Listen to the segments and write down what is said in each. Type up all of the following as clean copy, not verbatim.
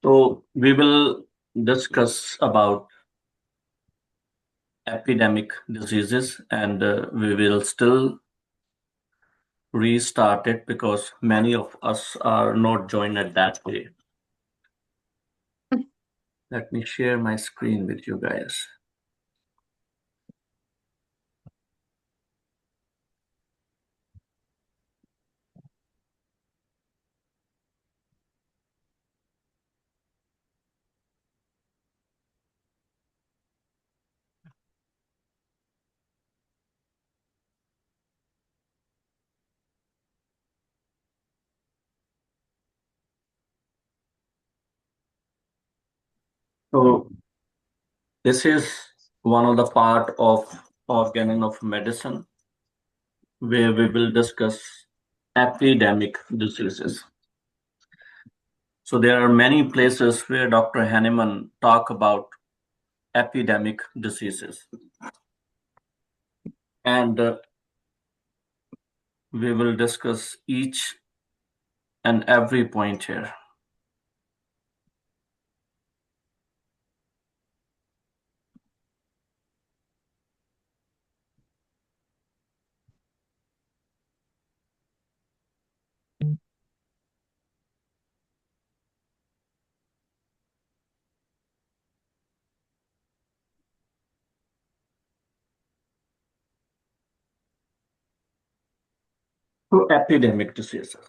So we will discuss about epidemic diseases and we will still restart it because many of us are not joined at that day. Let me share my screen with you guys. So this is one of the part of Organon of medicine where we will discuss epidemic diseases. So there are many places where Dr. Hahnemann talk about epidemic diseases. And we will discuss each and every point here. So epidemic diseases.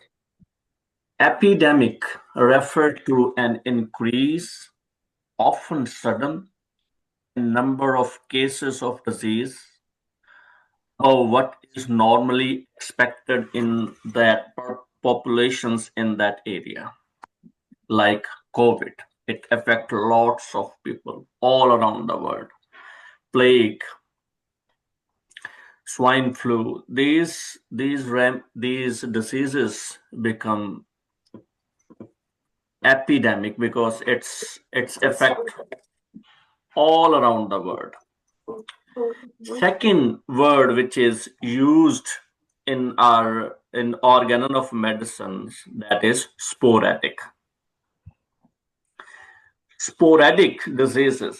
Epidemic refer to an increase, often sudden, in number of cases of disease or what is normally expected in that populations in that area. Like COVID, it affects lots of people all around the world. Plague, swine flu, these diseases become epidemic because it's affect all around the world. Second word which is used in organon of medicines, that is sporadic. Sporadic diseases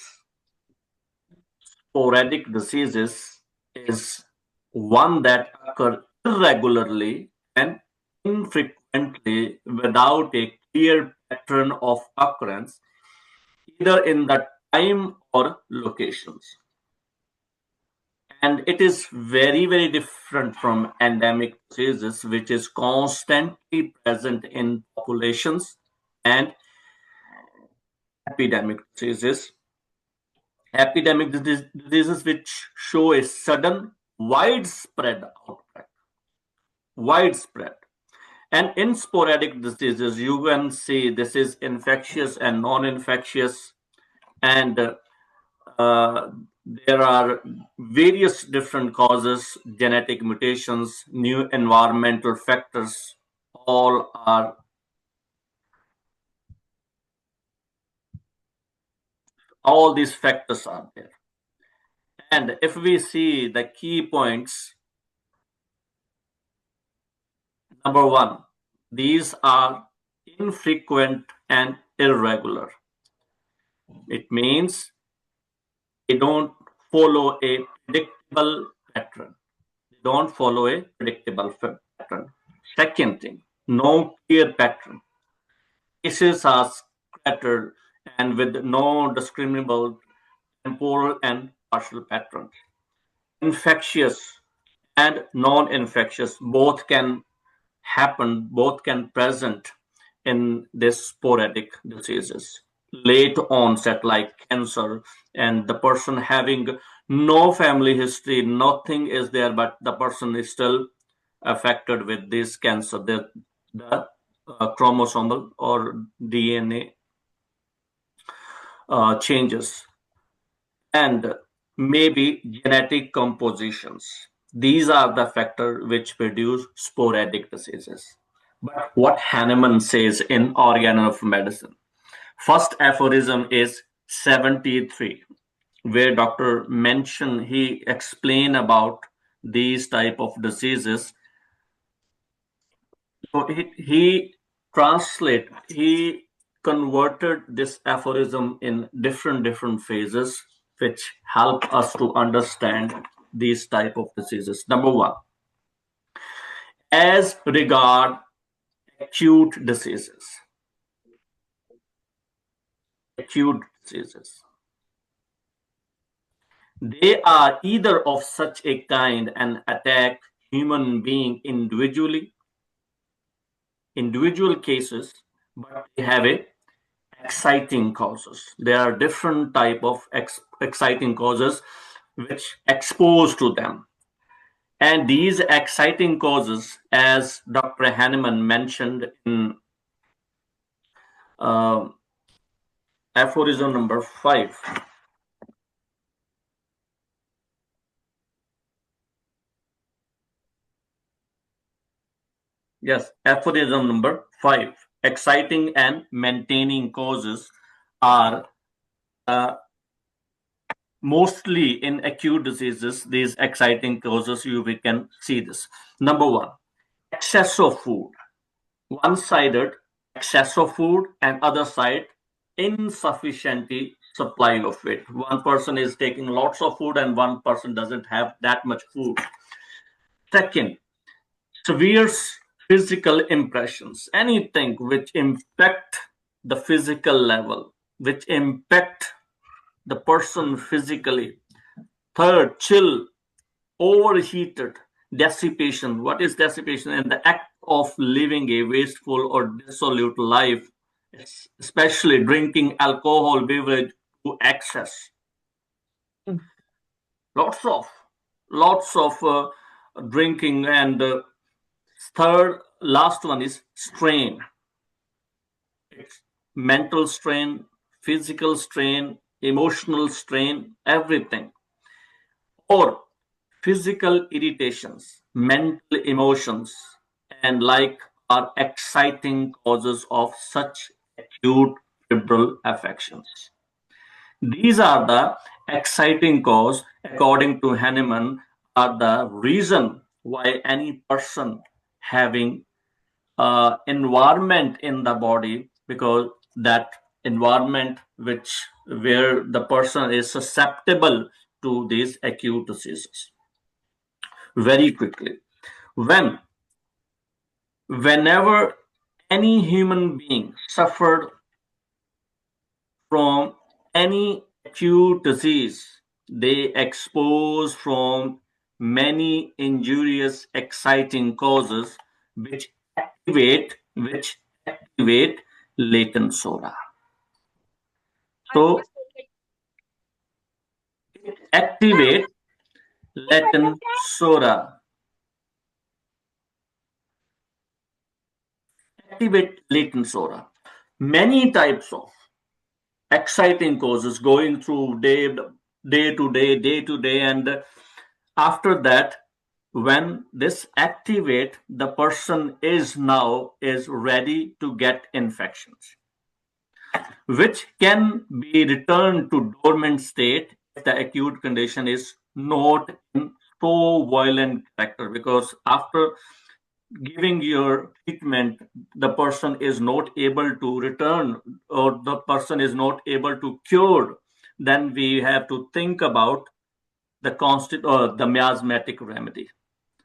is one that occur irregularly and infrequently without a clear pattern of occurrence, either in the time or locations. And it is very, very different from endemic diseases, which is constantly present in populations, and epidemic diseases. Epidemic diseases which show a sudden, widespread outbreak. Widespread. And in sporadic diseases, you can see this is infectious and non-infectious, and there are various different causes, genetic mutations, new environmental factors, all these factors are there. And if we see the key points, number one, these are infrequent and irregular. It means they don't follow a predictable pattern. They don't follow a predictable pattern. Second thing, no clear pattern. Cases are scattered and with no discriminable temporal and partial patterns. Infectious and non-infectious both can happen, both can present in this sporadic diseases. Late onset like cancer, and the person having no family history, nothing is there, but the person is still affected with this cancer. The chromosomal or DNA changes, and maybe genetic compositions. These are the factors which produce sporadic diseases. But what Hahnemann says in Organon of Medicine, first aphorism is 73, where Dr. mentioned, he explained about these type of diseases. So he converted this aphorism in different phases, which help us to understand these type of diseases. Number one, as regard acute diseases, acute diseases, they are either of such a kind and attack human being individual cases, but they have a exciting causes. There are different type of exciting causes which expose to them. And these exciting causes, as Dr. Hahnemann mentioned in uh, aphorism number 5. Yes, aphorism number 5. Exciting and maintaining causes are mostly in acute diseases. These exciting causes, we can see this. Number one, excess of food. One-sided excess of food, and other side insufficient supply of it. One person is taking lots of food and one person doesn't have that much food. Second, severe physical impressions, anything which impact the physical level, which impact the person physically. Third, chill, overheated, dissipation. What is dissipation? In the act of living a wasteful or dissolute life, especially drinking alcohol beverage to excess. Lots of drinking. And third, last one is strain. It's mental strain, physical strain, emotional strain, everything. Or physical irritations, mental emotions, and like are exciting causes of such acute febrile affections. These are the exciting cause, according to Hahnemann, are the reason why any person having environment in the body, because that environment where the person is susceptible to these acute diseases. Very quickly, whenever any human being suffered from any acute disease, they expose from many injurious exciting causes which activate latent sora. So activate latent sora. Activate latent sora. Many types of exciting causes going through day to day, and after that, when this activate, the person is ready to get infections, which can be returned to dormant state if the acute condition is not in so violent character. Because after giving your treatment, the person is not able to return, or the person is not able to cure, then we have to think about the constant or the miasmatic remedy.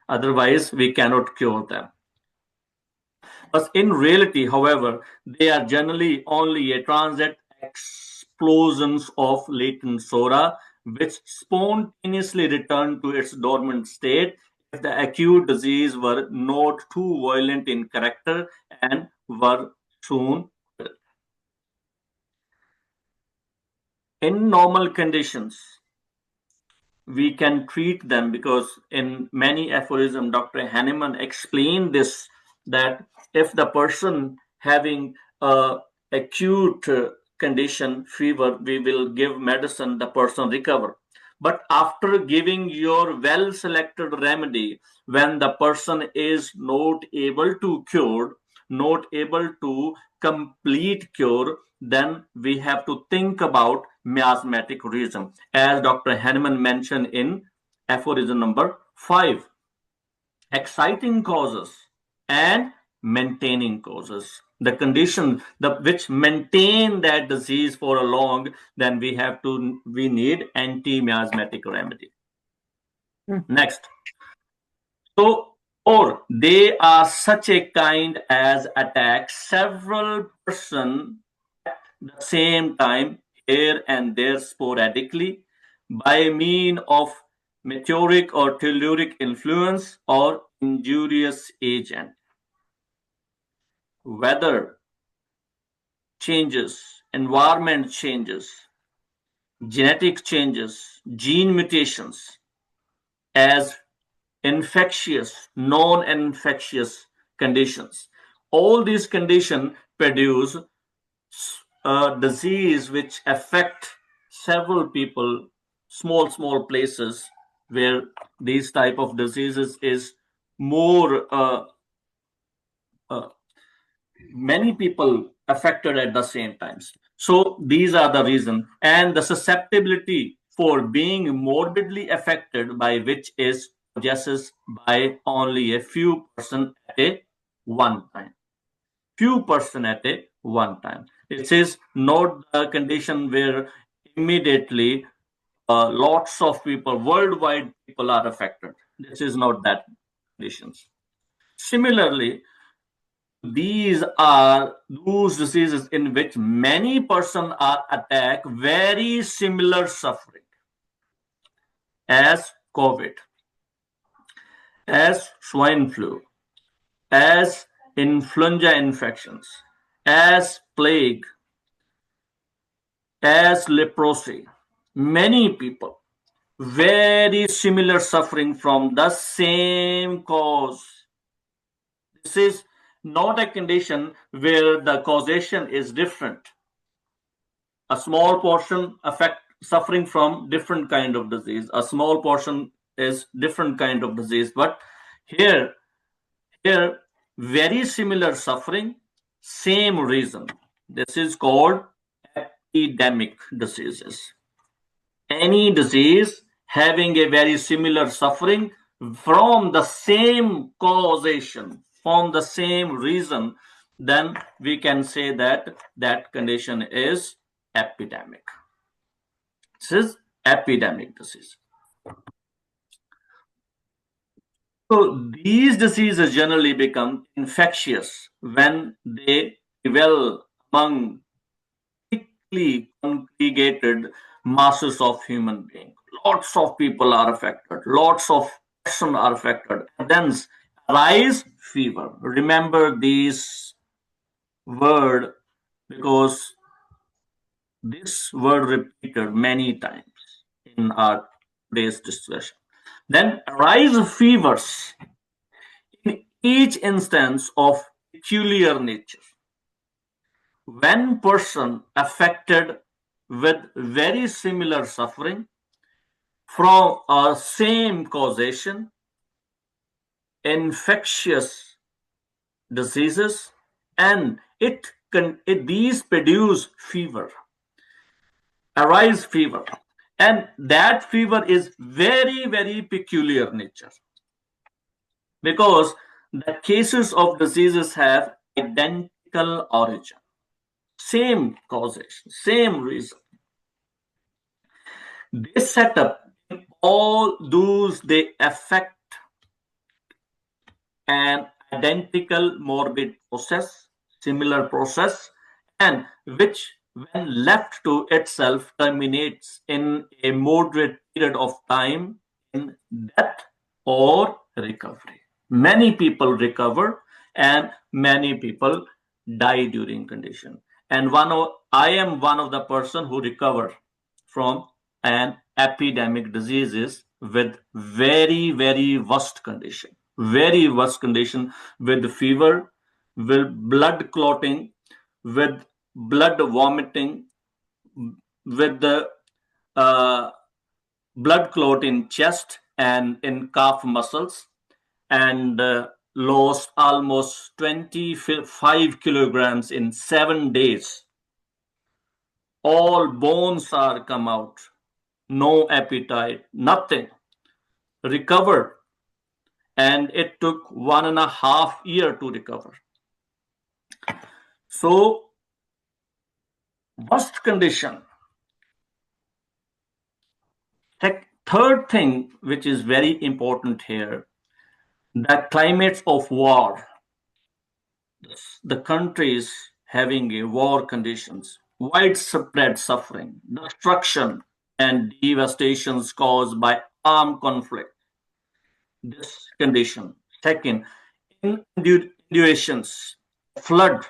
Otherwise, we cannot cure them. But in reality, however, they are generally only a transient explosions of latent sora, which spontaneously return to its dormant state if the acute disease were not too violent in character and were soon killed. In normal conditions, we can treat them, because in many aphorisms, Dr. Hahnemann explained this, that if the person having a acute condition, fever, we will give medicine, the person recover. But after giving your well selected remedy, when the person is not able to cure, not able to complete cure, then we have to think about miasmatic reason, as Dr. Hahnemann mentioned in aphorism number 5. Exciting causes and maintaining causes. The condition which maintain that disease for a long, then we need anti-miasmatic remedy. Next. So, or they are such a kind as attack several person at the same time here and there sporadically by mean of meteoric or telluric influence or injurious agent. Weather changes, environment changes, genetic changes, gene mutations as infectious, non-infectious conditions. All these conditions produce a disease which affect several people, small places where these type of diseases is more many people affected at the same times. So these are the reason, and the susceptibility for being morbidly affected by which is possessed by only a few person at a one time. Few person at a one time. It is not the condition where immediately lots of people, worldwide people are affected. This is not that conditions. Similarly, these are those diseases in which many persons are attacked, very similar suffering as COVID, as swine flu, as influenza infections, as plague, as leprosy. Many people, very similar suffering from the same cause. This is not a condition where the causation is different. A small portion affect suffering from different kind of disease. A small portion is different kind of disease. But here, very similar suffering, same reason. This is called epidemic diseases. Any disease having a very similar suffering from the same causation, from the same reason, then we can say that that condition is epidemic. This is epidemic disease. So these diseases generally become infectious when they dwell among thickly congregated masses of human beings. Lots of people are affected, lots of persons are affected. And then arise fever. Remember these word because this word repeated many times in our today's discussion. Then arise fevers in each instance of peculiar nature. When person affected with very similar suffering from a same causation, infectious diseases, and these produce fever, arise fever, and that fever is very peculiar nature because the cases of diseases have identical origin, same causation, same reason. They set up all those they affect an identical morbid process, similar process, and which, when left to itself, terminates in a moderate period of time in death or recovery. Many people recover and many people die during condition. And I am one of the person who recovered from an epidemic diseases with very worst condition, very worst condition, with fever, with blood clotting, with blood vomiting, with the blood clot in chest and in calf muscles, and lost almost 25 kilograms in 7 days. All bones are come out, no appetite, nothing. Recovered, and it took 1.5 years to recover. So, worst condition. Third thing, which is very important here, the climates of war. The countries having a war conditions, widespread suffering, destruction, and devastations caused by armed conflict. This condition. Second, inundations, flood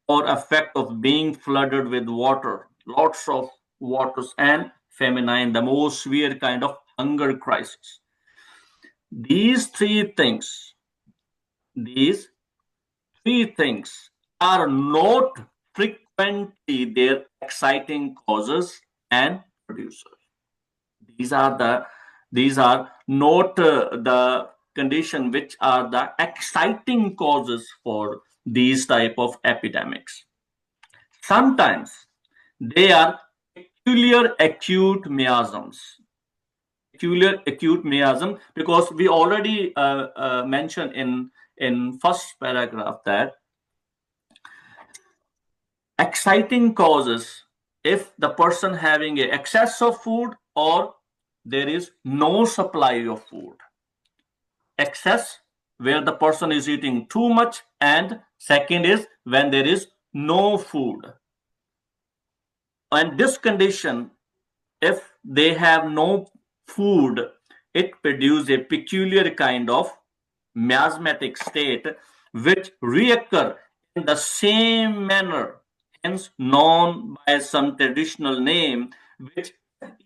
or effect of being flooded with water, lots of waters, and famine, the most severe kind of hunger crisis. These three things, these three things are not frequently their exciting causes and producers. These are not the condition which are the exciting causes for these type of epidemics. Sometimes they are peculiar acute miasms. Peculiar acute miasm, because we already mentioned in first paragraph that exciting causes if the person having a excess of food or there is no supply of food. Excess where the person is eating too much, and second is when there is no food. And this condition, if they have no food, it produces a peculiar kind of miasmatic state which reoccur in the same manner, hence known by some traditional name, which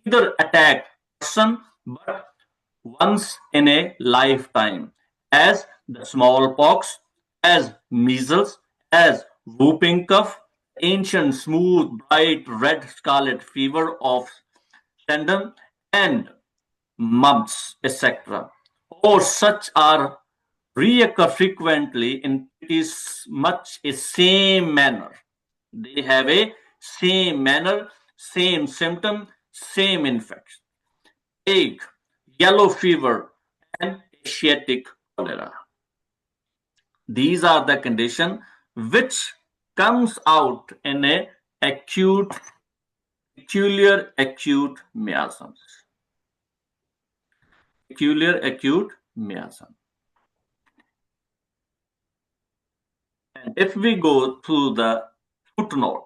either attack person but once in a lifetime, as the smallpox, as measles, as whooping cough, ancient smooth bright red scarlet fever of Tandem, and mumps, etc. Or such are reoccur frequently in pretty much a same manner. They have a same manner, same symptom, same infection. Ague, yellow fever, and Asiatic cholera. These are the condition which comes out in a acute, peculiar acute miasms. Peculiar acute miasm. And if we go to the footnote,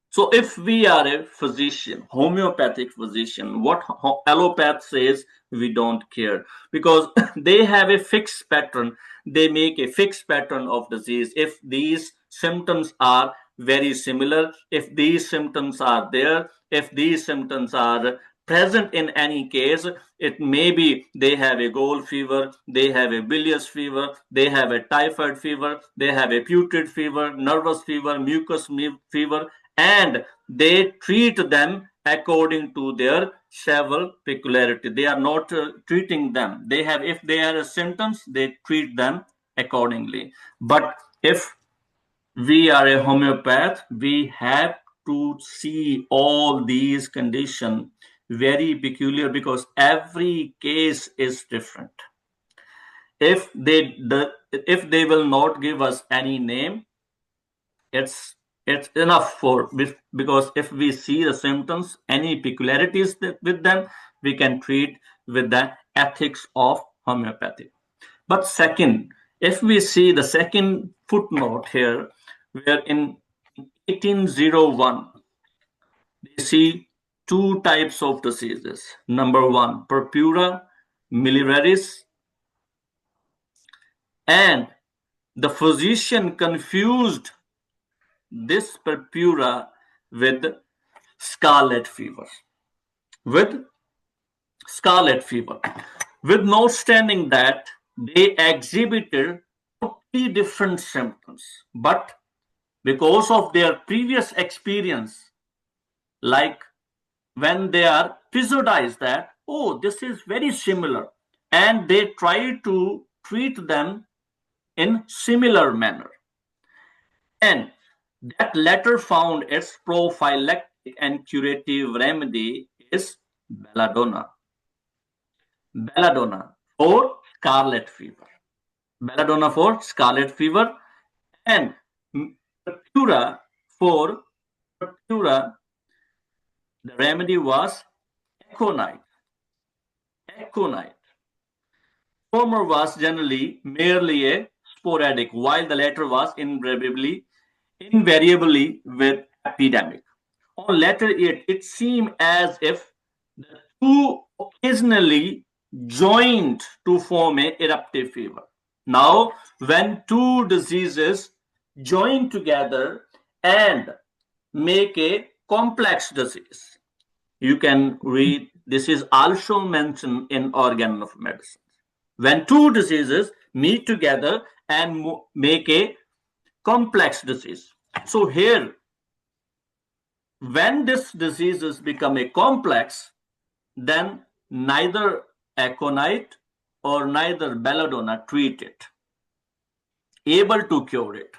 so if we are a physician, homeopathic physician, what allopath says, we don't care, because they have a fixed pattern. They make a fixed pattern of disease. If these symptoms are very similar, if these symptoms are there, if these symptoms are present in any case, it may be they have a gold fever, they have a bilious fever, they have a typhoid fever, they have a putrid fever, nervous fever, mucus fever, and they treat them according to their several peculiarity. They are not treating them. They have, if they are symptoms, they treat them accordingly. But if we are a homeopath, we have to see all these conditions very peculiar, because every case is different. If they will not give us any name, it's enough for, because if we see the symptoms, any peculiarities with them, we can treat with the ethics of homeopathy. But second, if we see the second footnote here, where in 1801 they see two types of diseases. Number one, purpura miliaris, and the physician confused this purpura with scarlet fever. With scarlet fever, with notwithstanding that they exhibited totally different symptoms, but because of their previous experience, like when they are episodized that, oh, this is very similar, and they try to treat them in similar manner. And that letter found its prophylactic and curative remedy is belladonna. Belladonna for scarlet fever. Belladonna for scarlet fever, and Procura, for Procura, the remedy was aconite. Aconite. Former was generally merely a sporadic, while the latter was invariably with epidemic. On latter it seemed as if the two occasionally joined to form a eruptive fever. Now, when two diseases join together and make a complex disease, you can read this is also mentioned in Organon of Medicine. When two diseases meet together and make a complex disease. So here, when this diseases become a complex, then neither aconite or neither belladonna treat it, able to cure it.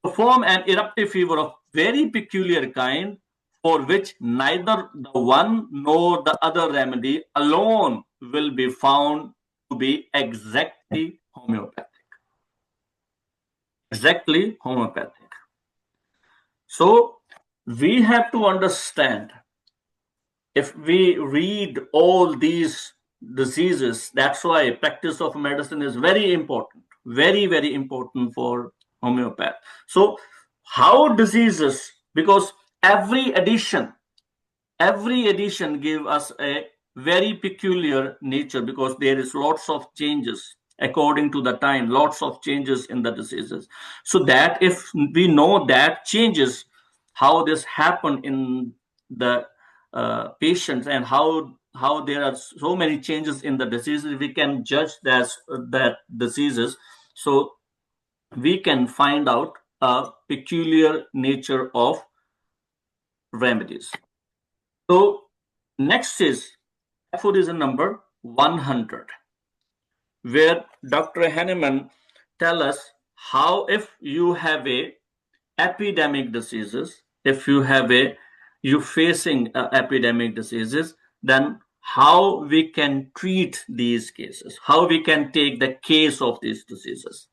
Perform an eruptive fever of very peculiar kind, for which neither the one nor the other remedy alone will be found to be exactly homeopathic. Exactly homeopathic. So we have to understand, if we read all these diseases, that's why practice of medicine is very important, very, very important for homeopath. So how diseases, because every edition give us a very peculiar nature, because there is lots of changes according to the time, lots of changes in the diseases. So that if we know that changes, how this happened in the patients, and how there are so many changes in the diseases, we can judge that diseases. So we can find out a peculiar nature of remedies. So next is aphorism number 100, where Dr. Henneman tell us how, if you have a epidemic diseases, if you facing epidemic diseases, then how we can treat these cases, how we can take the case of these diseases.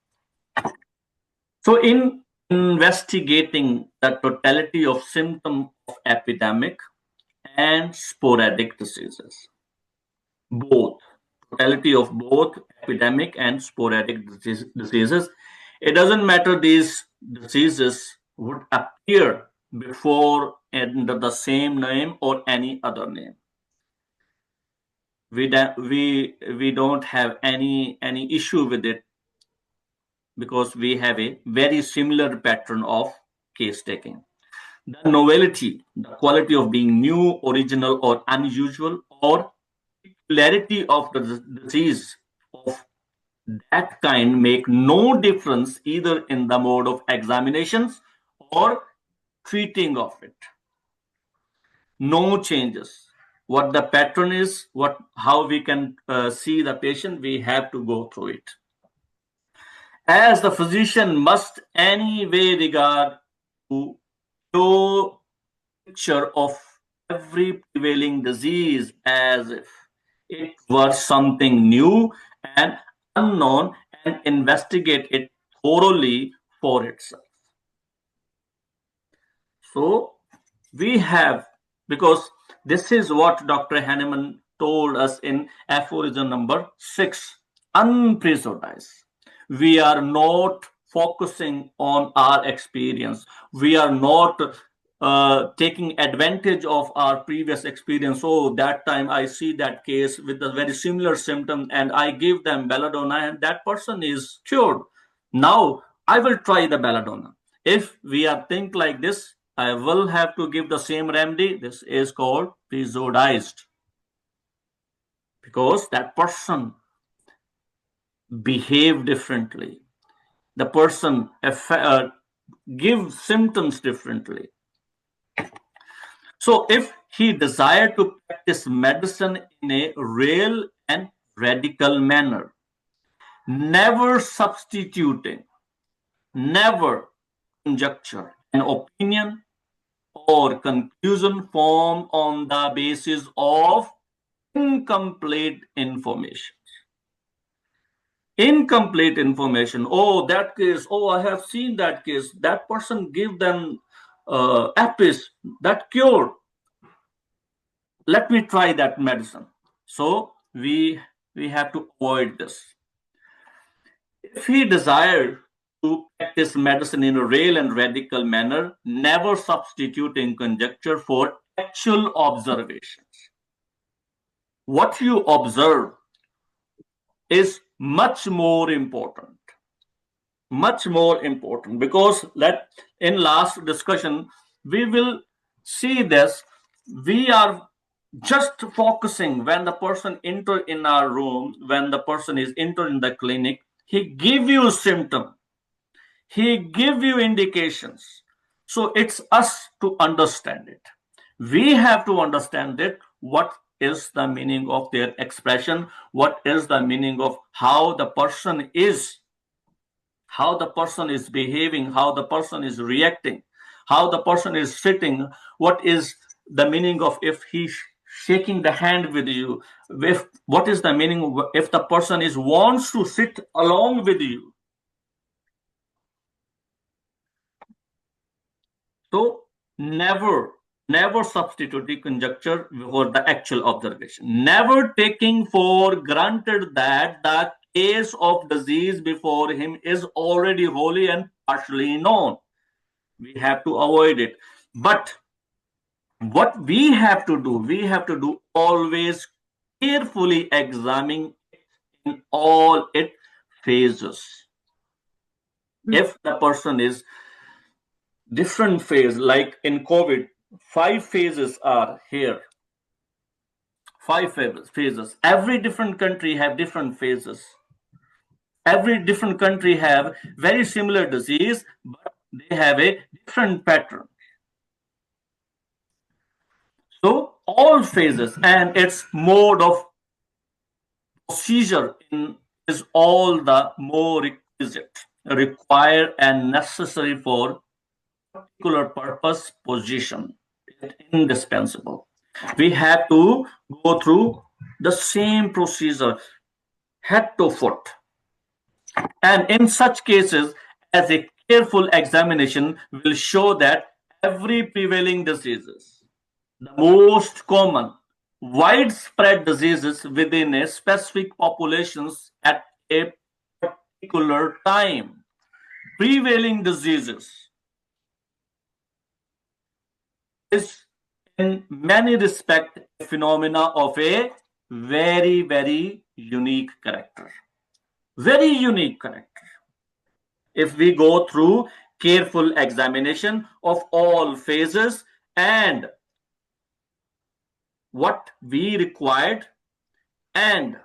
So in investigating the totality of symptom of epidemic and sporadic diseases, both totality of both epidemic and sporadic diseases, it doesn't matter these diseases would appear before under the same name or any other name. We don't have any issue with it, because we have a very similar pattern of case taking. The novelty, the quality of being new, original, or unusual, or clarity of the disease of that kind make no difference either in the mode of examinations or treating of it. No changes. What the pattern is, how we can see the patient, we have to go through it. As the physician must anyway regard to show picture of every prevailing disease as if it were something new and unknown, and investigate it thoroughly for itself. So we have, because this is what Dr. Hahnemann told us in aphorism number 6, unprejudiced. We are not focusing on our experience. We are not taking advantage of our previous experience. Oh, that time I see that case with a very similar symptom and I give them belladonna and that person is cured. Now I will try the belladonna. If we are think like this, I will have to give the same remedy. This is called prejudiced, because that person behave differently. The person gives symptoms differently. So if he desired to practice medicine in a real and radical manner, never substituting, never conjecture an opinion or conclusion formed on the basis of incomplete information. incomplete information. Oh, that case. Oh, I have seen that case. That person give them apis that cure. Let me try that medicine. So we have to avoid this. If he desired to practice medicine in a real and radical manner, never substituting conjecture for actual observations. What you observe is much more important, because let in last discussion we will see this. We are just focusing when the person enter in our room, when the person is enter in the clinic, he give you symptom, he give you indications. So it's us to understand it. We have to understand it. What is the meaning of their expression? What is the meaning of how the person is, how the person is behaving, how the person is reacting, how the person is sitting, what is the meaning of if he's shaking the hand with you, if what is the meaning if the person is wants to sit along with you. So never substitute the conjecture for the actual observation. Never taking for granted that the case of disease before him is already wholly and partially known. We have to avoid it. But what we have to do always carefully examining in all its phases. If the person is different phase, like in COVID, 5 phases are here. 5 phases. Every different country have different phases. Every different country have very similar disease, but they have a different pattern. So all phases and its mode of procedure is all the more requisite, required and necessary for particular purpose position. It's indispensable. We have to go through the same procedure head to foot. And in such cases, as a careful examination will show that every prevailing diseases, the most common widespread diseases within a specific populations at a particular time, prevailing diseases is in many respects a phenomena of a very unique character. Very unique character. If we go through careful examination of all phases and what we required, and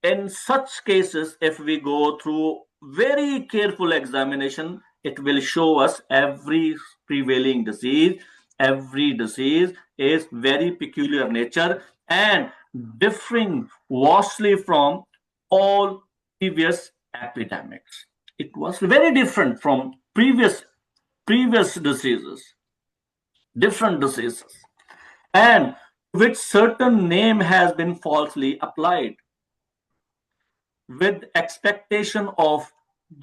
in such cases, if we go through very careful examination, it will show us every prevailing disease. Every disease is very peculiar nature and differing vastly from all previous epidemics. It was very different from previous diseases, different diseases, and which certain name has been falsely applied with expectation of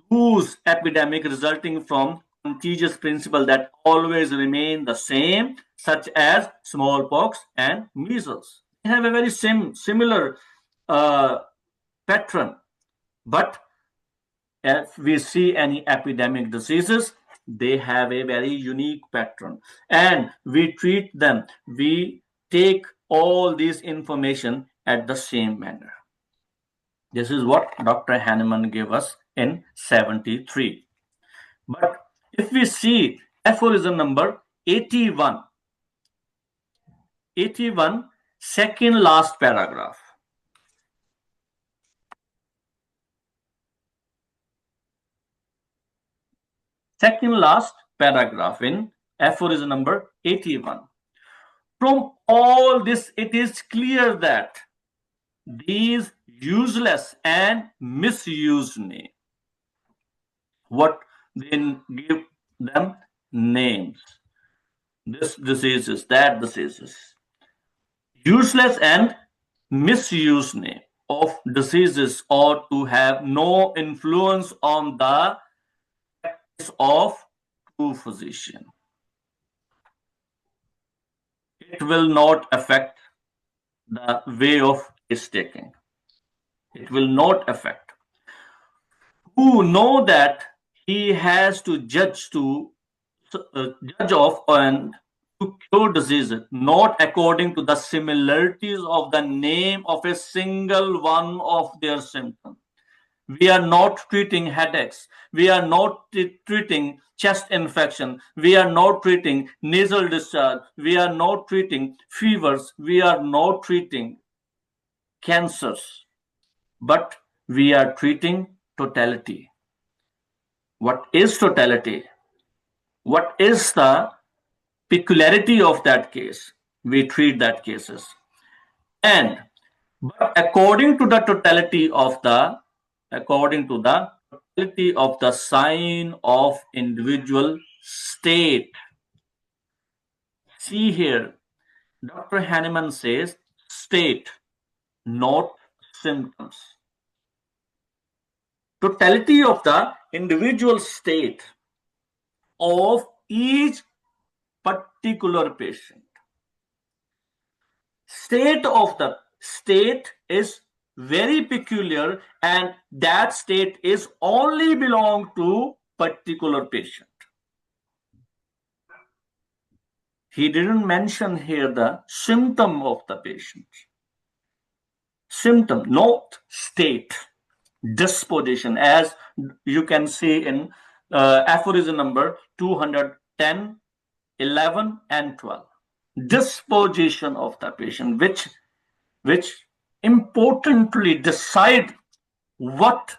those epidemic resulting from contagious principle that always remain the same, such as smallpox and measles. They have a very similar pattern, but if we see any epidemic diseases, they have a very unique pattern, and we treat them, we take all this information at the same manner. This is what Dr. Hahnemann gave us in 73. But if we see aphorism number 81, 81, second last paragraph. Second last paragraph in aphorism number 81. From all this, it is clear that these useless and misused names, what they give them names, this diseases, that diseases, useless and misused name, of diseases or to have no influence on the practice of true physician. It will not affect the way of case taking. It will not affect. Who know that he has to judge of and to cure diseases, not according to the similarities of the name of a single one of their symptoms. We are not treating headaches. We are not treating chest infection. We are not treating nasal discharge. We are not treating fevers. We are not treating cancers. But we are treating totality. What is totality? What is the peculiarity of that case? We treat that cases. And but according to the totality of the sign of individual state. See here, Dr. Hahnemann says state, not symptoms. Totality of the individual state of each particular patient. State of the state is very peculiar, and that state is only belong to particular patient. He didn't mention here the symptom of the patient. Symptom, not state. Disposition, as you can see in aphorism number 210, 11, and 12. Disposition of the patient, which importantly decide what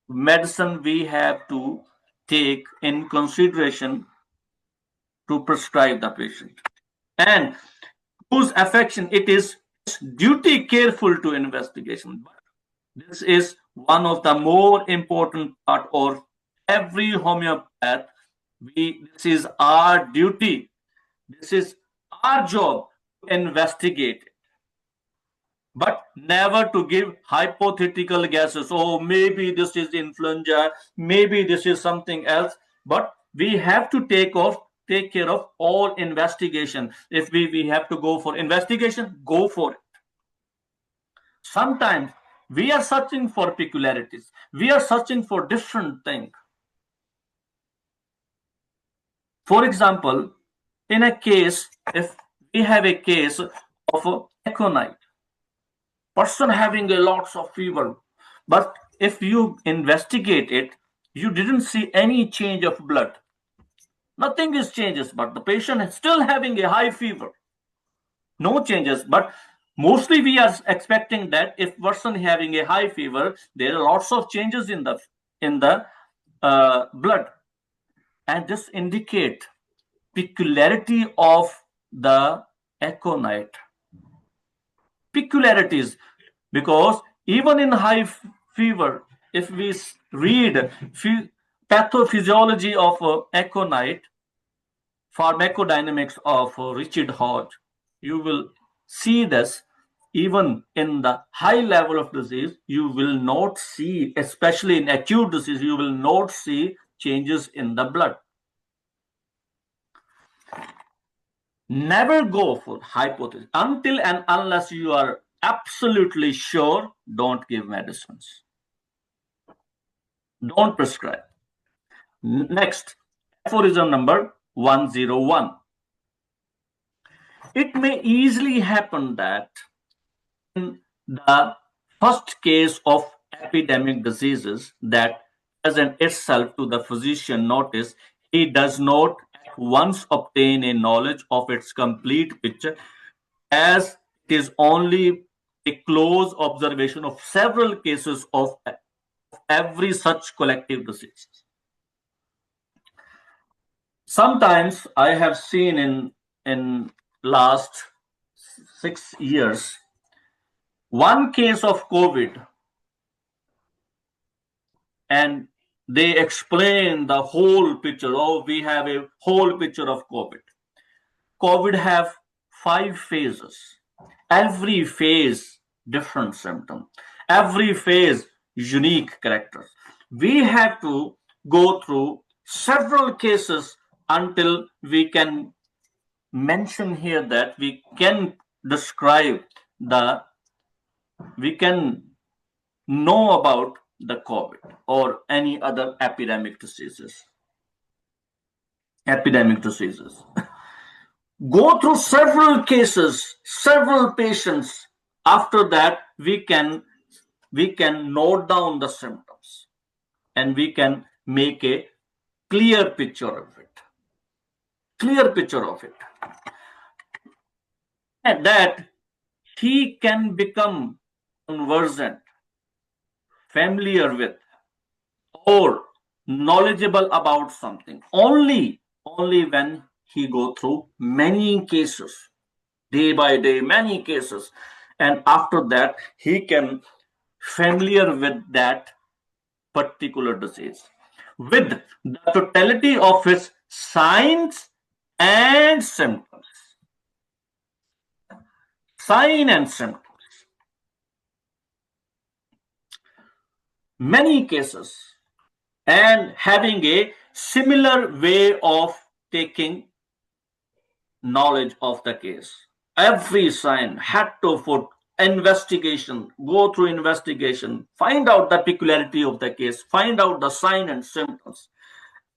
medicine we have to take in consideration to prescribe the patient, and whose affection it is duty careful to investigation. This is one of the more important part of every homeopath. This is our duty. This is our job to investigate it, but never to give hypothetical guesses. Oh, maybe this is influenza, maybe this is something else. But we have to take care of all investigation. If we have to go for investigation, go for it. Sometimes we are searching for peculiarities. We are searching for different things. For example, in a case, if we have a case of aconite, person having a lots of fever, but if you investigate it, you didn't see any change of blood. Nothing is changes, but the patient is still having a high fever. No changes, but mostly we are expecting that if person having a high fever, there are lots of changes in the blood, and this indicate peculiarity of the aconite. Peculiarities, because even in high fever, if we read pathophysiology of aconite, pharmacodynamics of Richard Hodge, you will see this. Even in the high level of disease, you will not see, especially in acute disease, you will not see changes in the blood. Never go for hypothesis until and unless you are absolutely sure. Don't give medicines. Don't prescribe. Next, aphorism number 101. It may easily happen that in the first case of epidemic diseases that present itself to the physician notice, he does not at once obtain a knowledge of its complete picture, as it is only a close observation of several cases of every such collective disease. Sometimes I have seen in last 6 years one case of COVID, and they explain the whole picture. Oh, we have a whole picture of COVID. COVID have 5 phases. Every phase different symptom. every phase unique characters. We have to go through several cases until we can mention here that we can describe the we can know about the COVID or any other epidemic diseases. Go through several cases, several patients. After that, we can note down the symptoms and we can make a clear picture of it. Clear picture of it. And that he can become conversant, familiar with, or knowledgeable about something only when he go through many cases, day by day, many cases, and after that he can familiar with that particular disease with the totality of its signs and symptoms. Sign and symptoms. Many cases and having a similar way of taking knowledge of the case. Every sign had to put investigation, go through investigation, find out the peculiarity of the case, find out the sign and symptoms.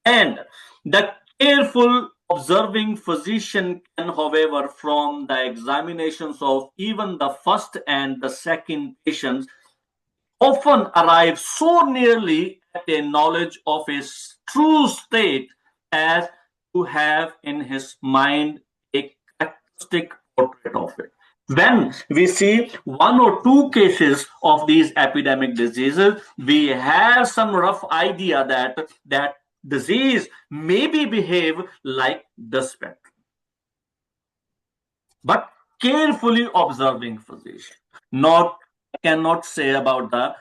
And the careful observing physician can, however, from the examinations of even the first and the second patients, often arrive so nearly at a knowledge of his true state as to have in his mind a characteristic portrait of it. When we see one or two cases of these epidemic diseases, we have some rough idea that disease maybe behave like the spectrum. But carefully observing physician, not cannot say about the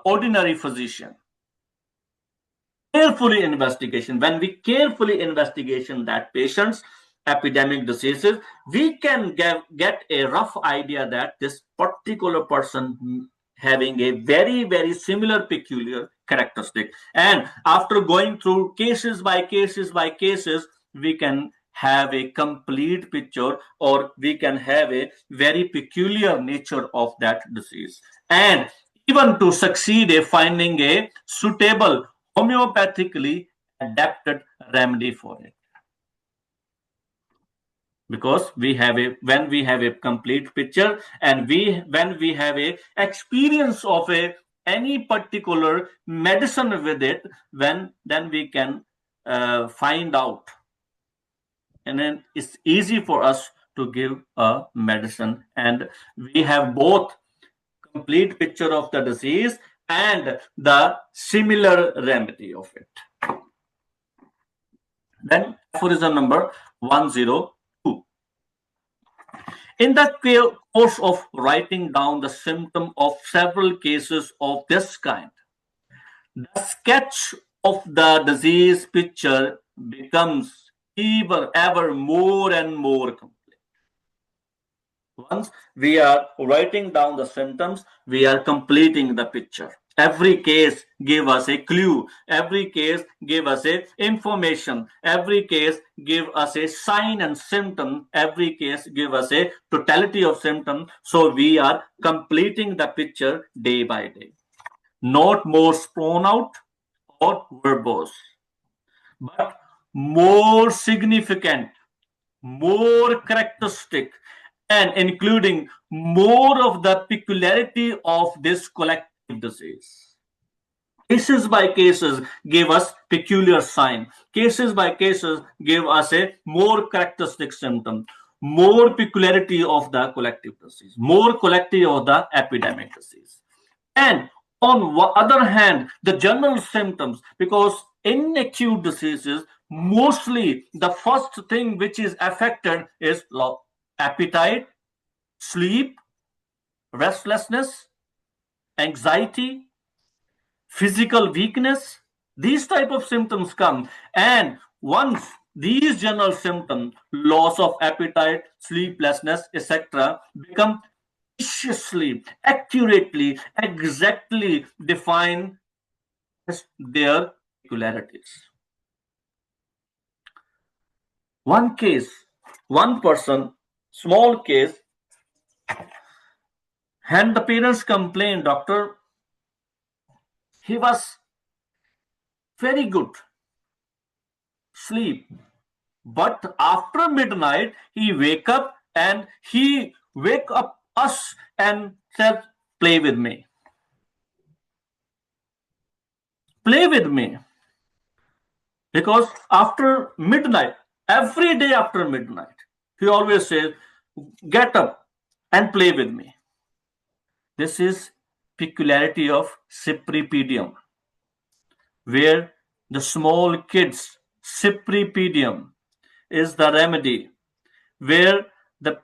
ordinary physician. Carefully investigation. When we carefully investigation that patient's epidemic diseases, we can get a rough idea that this particular person having a very, very similar peculiar characteristic. And after going through cases by cases by cases, we can have a complete picture or we can have a very peculiar nature of that disease. And even to succeed in finding a suitable homeopathically adapted remedy for it, because we have a when we have a complete picture and when we have a experience of a any particular medicine with it, then we can find out, and then it's easy for us to give a medicine, and we have both complete picture of the disease and the similar remedy of it. Then aphorism number 102. In the course of writing down the symptom of several cases of this kind, the sketch of the disease picture becomes ever more and more complete. Once we are writing down the symptoms, we are completing the picture. Every case give us a clue. Every case give us a information. Every case give us a sign and symptom. Every case give us a totality of symptom. So we are completing the picture day by day. Not more sprawn out or verbose, but more significant, more characteristic, and including more of the peculiarity of this collective disease. Cases by cases give us peculiar sign. Cases by cases give us a more characteristic symptom, more peculiarity of the collective disease, more collective of the epidemic disease. And on the other hand, the general symptoms, because in acute diseases, mostly the first thing which is affected is appetite, sleep, restlessness, anxiety, physical weakness. These type of symptoms come, and once these general symptoms, loss of appetite, sleeplessness, etc., become preciously, accurately, exactly define their peculiarities. One case, one person, small case, and the parents complained, doctor, he was very good sleep, but after midnight he wake up and he wake up us and said, play with me, play with me, because after midnight, every day after midnight, he always says, get up and play with me. This is peculiarity of cypripedium, where the small kids cypripedium is the remedy, where the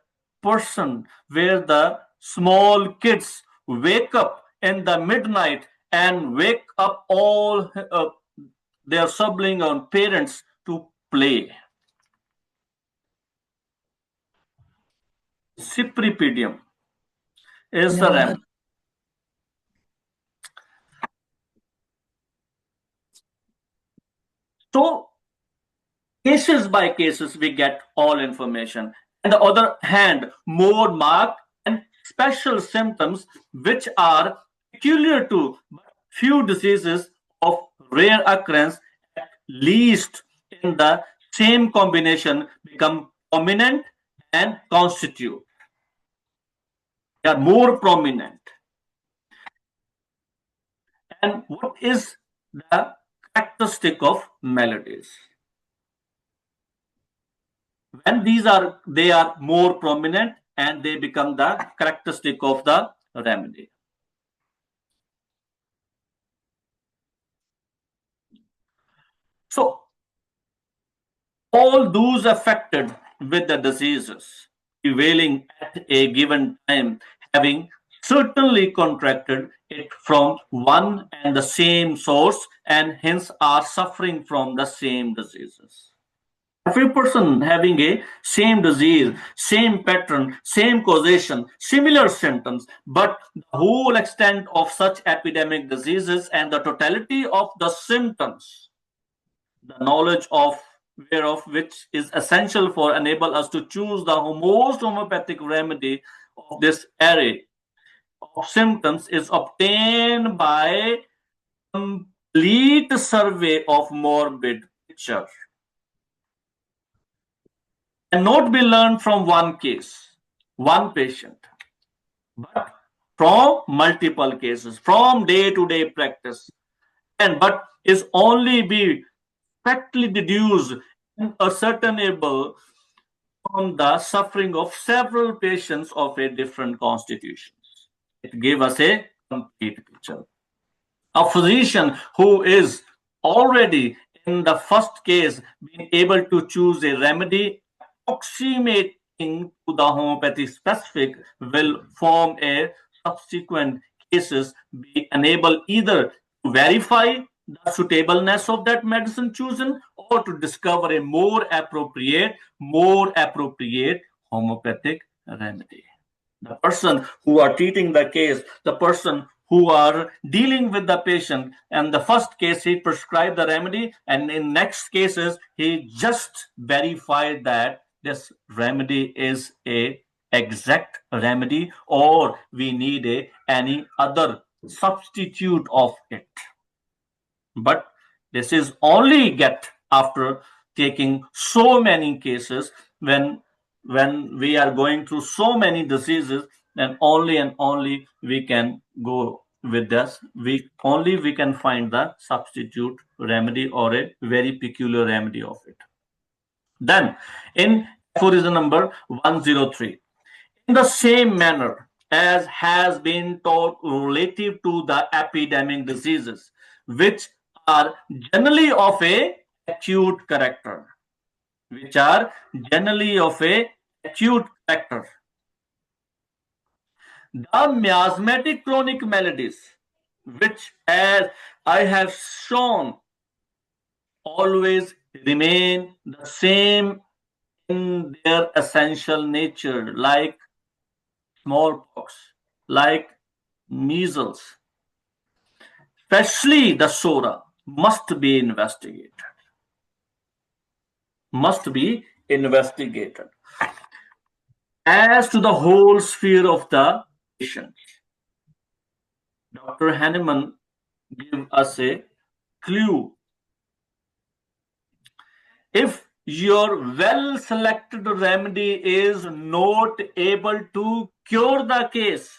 where the small kids wake up in the midnight and wake up all their sibling and parents to play. Cypripedium is the Yeah, remedy. So cases by cases, we get all information. On the other hand, more marked and special symptoms which are peculiar to few diseases of rare occurrence, at least in the same combination, become prominent and constitute. They are more prominent. And what is the characteristic of melodies? When these are, they are more prominent and they become the characteristic of the remedy. So all those affected with the diseases prevailing at a given time, having certainly contracted it from one and the same source, and hence are suffering from the same diseases. Every person having a same disease, same pattern, same causation, similar symptoms, but the whole extent of such epidemic diseases and the totality of the symptoms, the knowledge of whereof which is essential for enable us to choose the most homeopathic remedy of this array of symptoms is obtained by complete survey of morbid picture, and not be learned from one case, one patient, but from multiple cases, from day to day practice, and but is only be factly deduced and ascertainable from the suffering of several patients of a different constitutions. It gave us a complete picture. A physician who is already in the first case being able to choose a remedy approximating to the homeopathy specific will form a subsequent cases be enable either to verify the suitableness of that medicine chosen or to discover a more appropriate homeopathic remedy. The person who are treating the case, the person who are dealing with the patient, and the first case he prescribed the remedy, and in next cases he just verified that this remedy is a exact remedy or we need a any other substitute of it. But this is only get after taking so many cases, when we are going through so many diseases, then only and only we can go with this, we can find the substitute remedy or a very peculiar remedy of it. Then in aphorism number 103, in the same manner as has been taught relative to the epidemic diseases, which are generally of a acute character, which are generally of a acute character. The miasmatic chronic maladies, which, as I have shown, always remain the same in their essential nature, like smallpox, like measles, especially the SORA, must be investigated. Must be investigated. As to the whole sphere of the patient, Dr. Hahnemann gives us a clue. If your well selected remedy is not able to cure the case,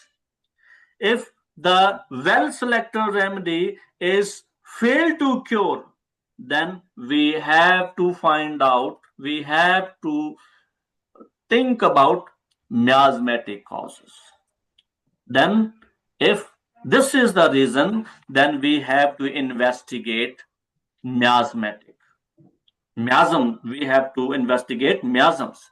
if the well selected remedy is failed to cure, then we have to find out, we have to think about miasmatic causes. Then, if this is the reason, then we have to investigate miasmatic. Miasm, we have to investigate miasms.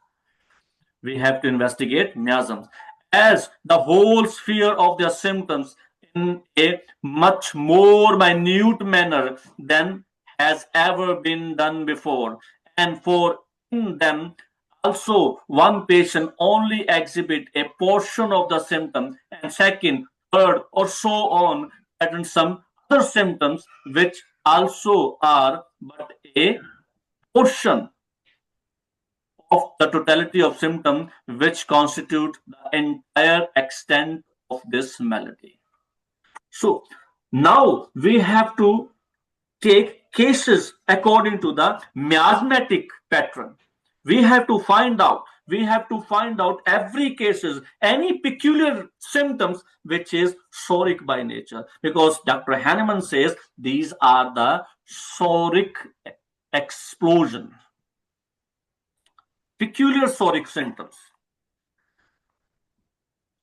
We have to investigate miasms as the whole sphere of their symptoms in a much more minute manner than has ever been done before. And for in them, also one patient only exhibit a portion of the symptom, and second, third, or so on, and some other symptoms which also are but a portion of the totality of symptoms which constitute the entire extent of this malady. So now we have to take cases according to the miasmatic pattern. We have to find out. We have to find out every cases, any peculiar symptoms which is psoric by nature, because Dr. Hahnemann says these are the psoric explosion, peculiar psoric symptoms.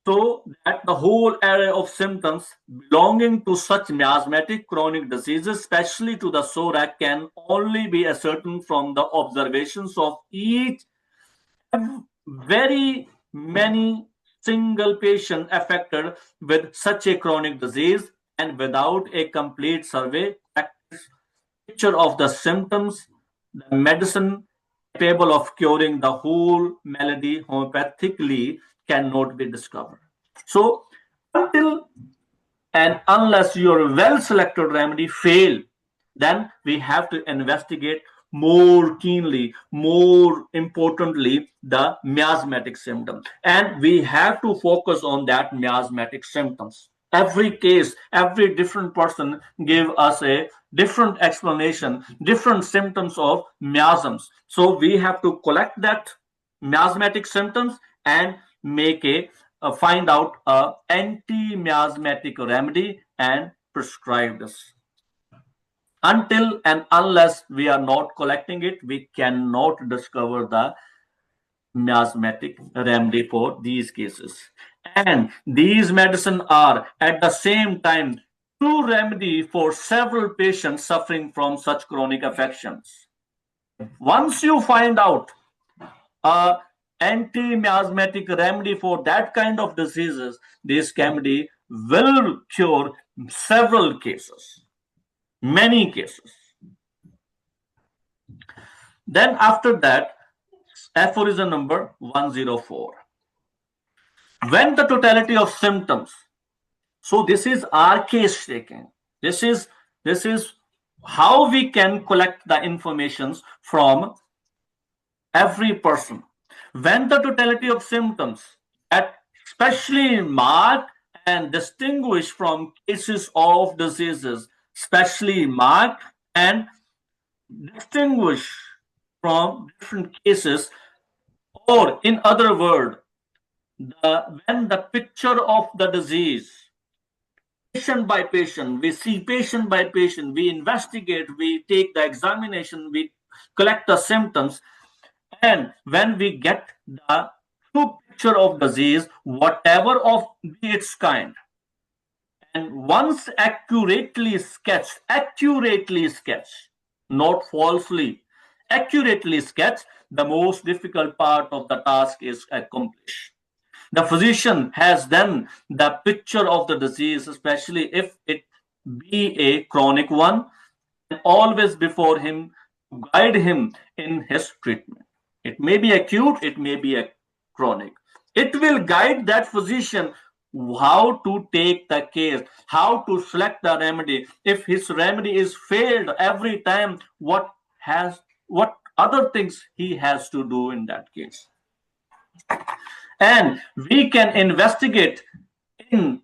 So that the whole array of symptoms belonging to such miasmatic chronic diseases, especially to the SORAC, can only be ascertained from the observations of each very many single patient affected with such a chronic disease, and without a complete survey picture of the symptoms, the medicine capable of curing the whole malady homeopathically cannot be discovered. So, until and unless your well selected remedy fail, then we have to investigate more keenly, more importantly, the miasmatic symptom. And we have to focus on that miasmatic symptoms. Every case, every different person give us a different explanation, different symptoms of miasms. So we have to collect that miasmatic symptoms and make a find out a anti-miasmatic remedy and prescribe this. Until and unless we are not collecting it, we cannot discover the miasmatic remedy for these cases. And these medicines are at the same time true remedy for several patients suffering from such chronic affections. Once you find out a anti-miasmatic remedy for that kind of diseases, this remedy will cure several cases, many cases. Then after that, aphorism number 104. When the totality of symptoms, so this is our case taking. This is how we can collect the informations from every person. When the totality of symptoms, that especially marked and distinguished from cases of diseases, especially marked and distinguished from different cases, or in other words, when the picture of the disease, patient by patient, we see patient by patient, we investigate, we take the examination, we collect the symptoms, and when we get the true picture of disease, whatever of its kind, and once accurately sketched, not falsely, accurately sketched, the most difficult part of the task is accomplished. The physician has then the picture of the disease, especially if it be a chronic one, and always before him to guide him in his treatment. It may be acute, it may be a chronic. It will guide that physician how to take the case, how to select the remedy. If his remedy is failed every time, what other things he has to do in that case. And we can investigate in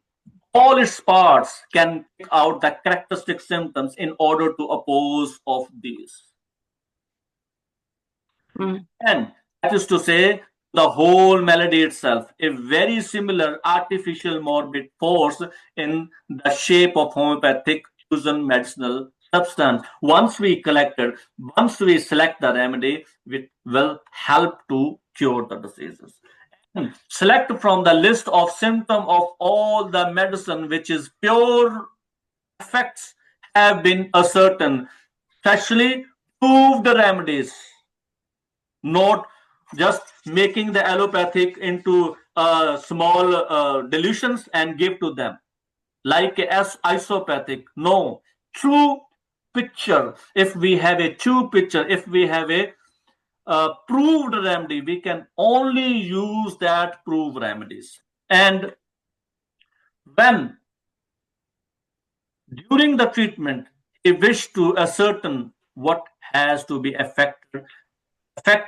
all its parts, can pick out the characteristic symptoms in order to oppose of these. And that is to say, the whole malady itself, a very similar artificial morbid force in the shape of homeopathic fusion medicinal substance. Once we select the remedy, it will help to cure the diseases. Select from the list of symptom of all the medicine which is pure effects have been ascertained, especially proved remedies, not just making the allopathic into small dilutions and give to them like as isopathic. No, true picture. If we have a true picture, if we have a proved remedy, we can only use that proved remedies. And when during the treatment he wish to ascertain what has to be effect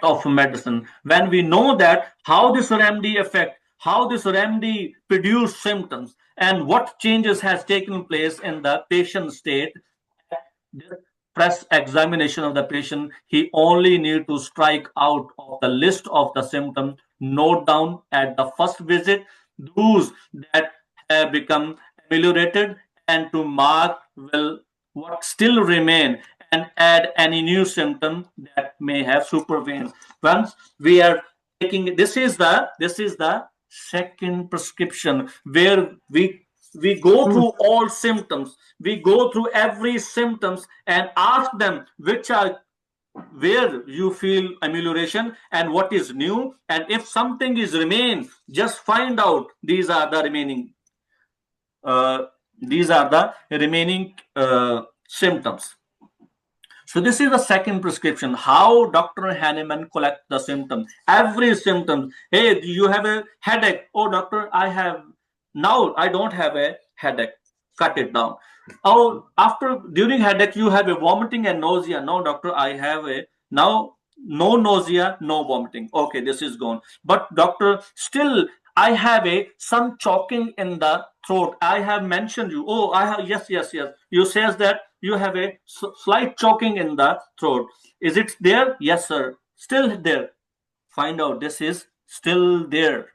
of medicine, when we know that how this remedy affect, how this remedy produce symptoms, and what changes has taken place in the patient state, press examination of the patient, he only need to strike out of the list of the symptoms, note down at the first visit those that have become ameliorated, and to mark will what still remain, and add any new symptom that may have supervened. Once we are taking, this is the second prescription where we go through all symptoms, we go through every symptoms and ask them which are where you feel amelioration and what is new, and if something is remain, just find out these are the remaining uh, symptoms. So this is the second prescription. How Dr. Hahnemann collect the symptom. Every symptom. Hey, you have a headache. Oh, doctor, I have now. I don't have a headache. Cut it down. Oh, after during headache you have a vomiting and nausea. No, doctor, I have a now no nausea, no vomiting. Okay, this is gone. But doctor, still I have a some choking in the throat. I have mentioned you. Oh, I have yes, yes, yes. You says that you have a slight choking in the throat. Is it there? Yes, sir. Still there. Find out. This is still there.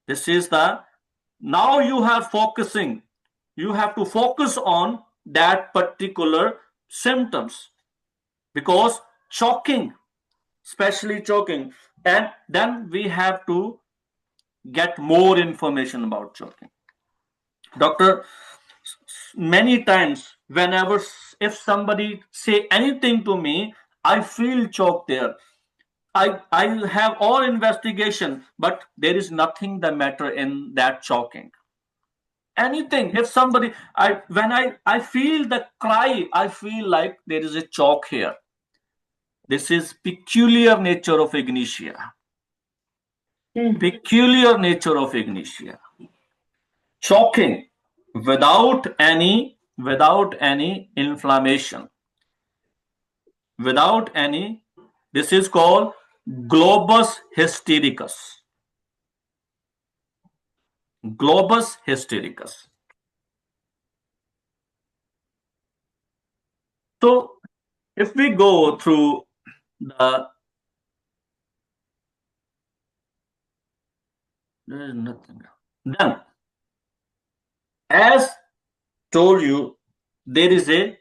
This is the now you are focusing. You have to focus on that particular symptoms because choking, especially choking, and then we have to get more information about choking. Doctor, many times whenever if somebody say anything to me, I feel choked there. I have all investigation, but there is nothing the matter in that choking. Anything. If somebody I feel the cry, I feel like there is a choke here. This is peculiar nature of agnesia. Peculiar nature of agnesia. Choking without any inflammation, without any, this is called globus hystericus. Globus hystericus. So if we go through the, there is nothing. Then, as told you, there is a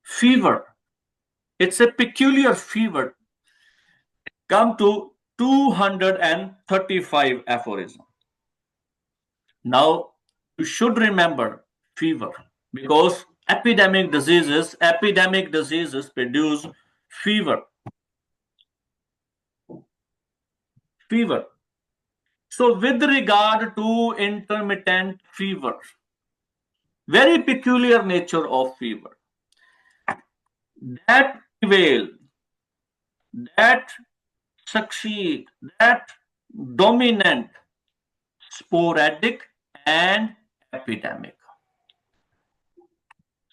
fever. It's a peculiar fever. Come to 235 aphorism. Now, you should remember fever because epidemic diseases produce fever. Fever. So, with regard to intermittent fever, very peculiar nature of fever, that prevail, that succeed, that dominant, sporadic, and epidemic.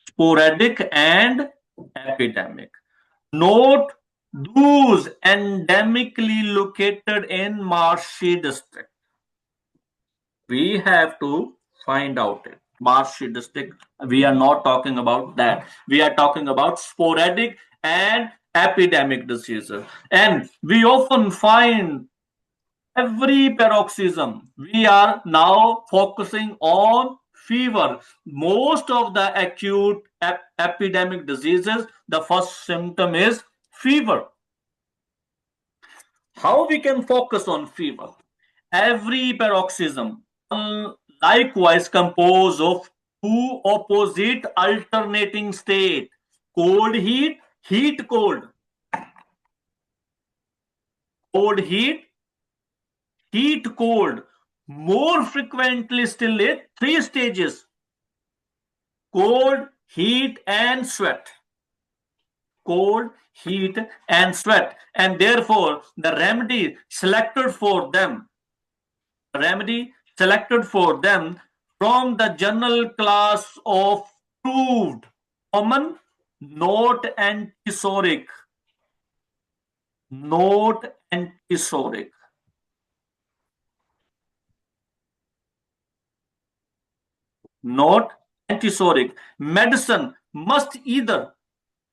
Sporadic and epidemic. Note those endemically located in marshy district. We have to find out it. Marshy district, we are not talking about that. We are talking about sporadic and epidemic diseases. And we often find every paroxysm. We are now focusing on fever. Most of the acute epidemic diseases, the first symptom is fever. How we can focus on fever? Every paroxysm likewise composed of two opposite alternating state: cold heat, heat cold, cold heat, heat cold. More frequently still in three stages: cold, heat, and sweat. Cold, heat, and sweat. And therefore, the remedy selected for them from the general class of proved common, not antisoric. Not antisoric. Not antisoric. Medicine must either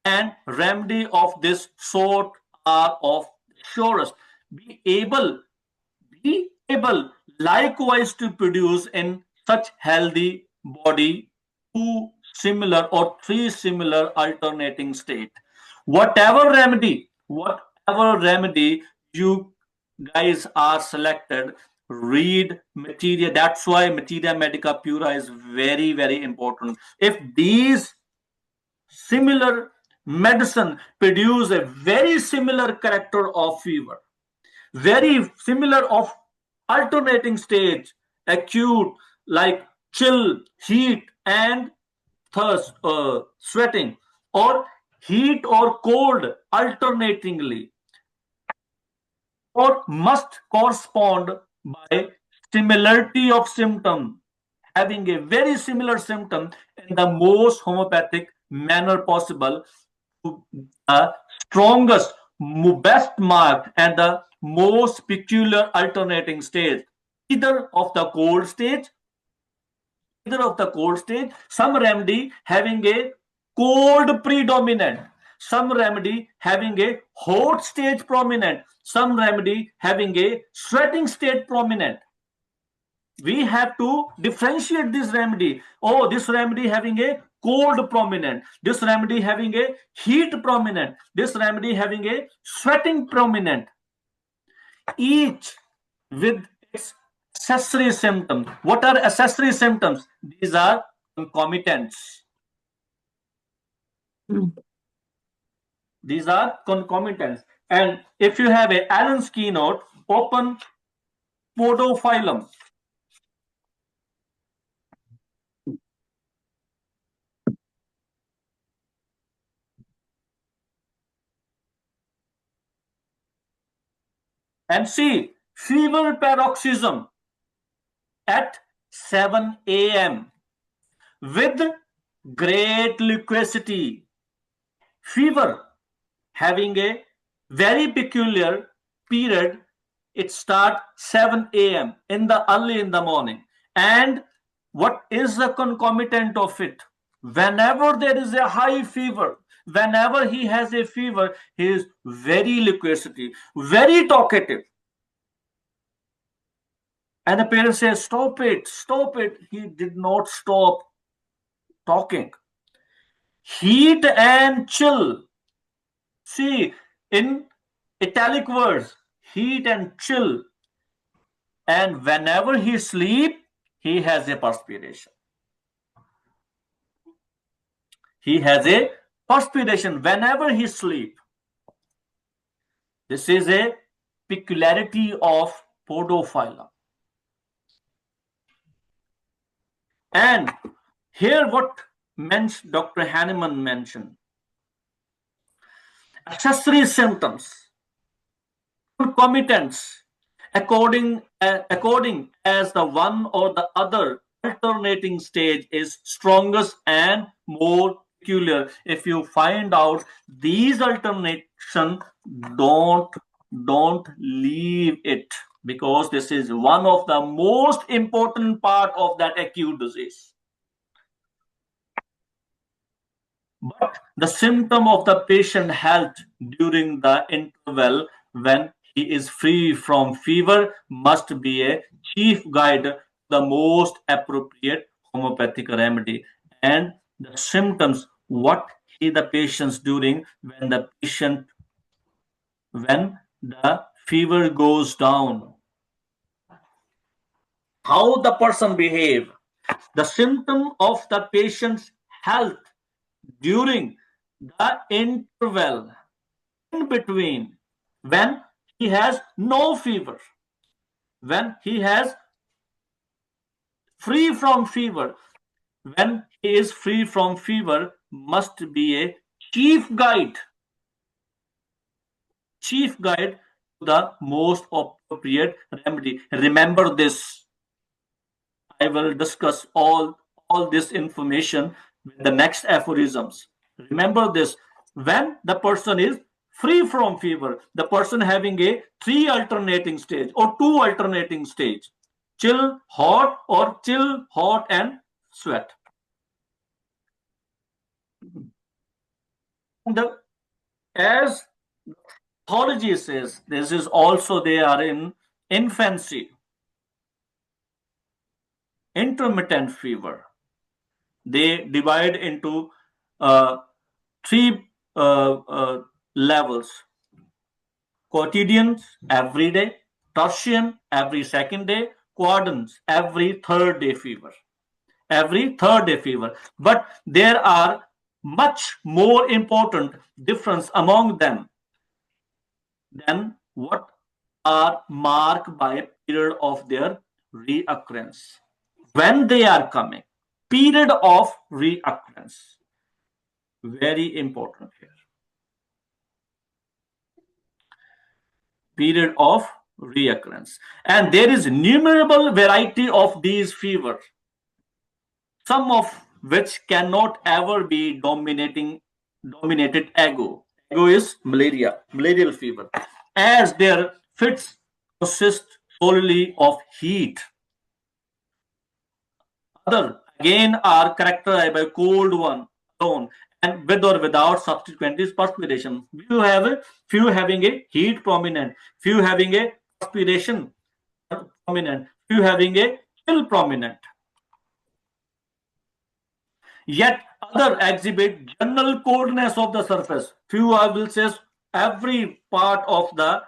and remedy of this sort are of surest be able likewise to produce in such healthy body two similar or three similar alternating state. Whatever remedy you guys are selected, read materia. That's why materia medica pura is very, very important. If these similar medicine produce a very similar character of fever, very similar of alternating stage, acute like chill, heat, and thirst, sweating, or heat or cold alternatingly, or must correspond by similarity of symptom, having a very similar symptom in the most homeopathic manner possible, to the strongest, best marked, and the most peculiar alternating stage, either of the cold stage, some remedy having a cold predominant, some remedy having a hot stage prominent, some remedy having a sweating state prominent. We have to differentiate this remedy. Oh, this remedy having a cold prominent, this remedy having a heat prominent, this remedy having a sweating prominent, each with its accessory symptoms. What are accessory symptoms? These are concomitants. These are concomitants. And if you have a Allen's keynote, open podophyllum. And see fever paroxysm at 7 a.m. with great liquidity. Fever having a very peculiar period. It starts 7 a.m. in the early in the morning. And what is the concomitant of it? Whenever there is a high fever, whenever he has a fever, he is very liquidity, very talkative. And the parent says, stop it, stop it. He did not stop talking. Heat and chill. See, in italic words, heat and chill. And whenever he sleep, he has a perspiration. He has a perspiration whenever he sleep. This is a peculiarity of podophylla. And here what Dr. Hahnemann mentioned. Accessory symptoms, concomitants, according as the one or the other alternating stage is strongest and more peculiar. If you find out these alternation, don't don't leave it, because this is one of the most important part of that acute disease. But the symptom of the patient health during the interval when he is free from fever must be a chief guide to the most appropriate homeopathic remedy. And the symptoms, what he the patients during when the fever goes down, how the person behave, the symptom of the patient's health during the interval in between, when he has no fever, when he has free from fever, when he is free from fever, must be a chief guide to the most appropriate remedy. Remember this. I will discuss all this information with the next aphorisms. Remember this. When the person is free from fever, the person having a three alternating stage or two alternating stage, chill, hot, or chill, hot, and sweat. The, as pathology says, this is also they are in infancy, intermittent fever. They divide into uh, three levels: quotidians every day, tertian every second day, quadrants every third day fever. Every third day fever. But there are much more important difference among them than what are marked by a period of their reoccurrence. When they are coming, period of reoccurrence. Very important here. Period of reoccurrence. And there is innumerable variety of these fevers, some of which cannot ever be dominated ago. Ago is malarial fever, as their fits consist solely of heat. Other again are characterized by cold one alone and with or without subsequent perspiration. Few having a heat prominent, few having a perspiration prominent, few having a chill prominent. Yet other exhibit general coldness of the surface. Few I will say every part of the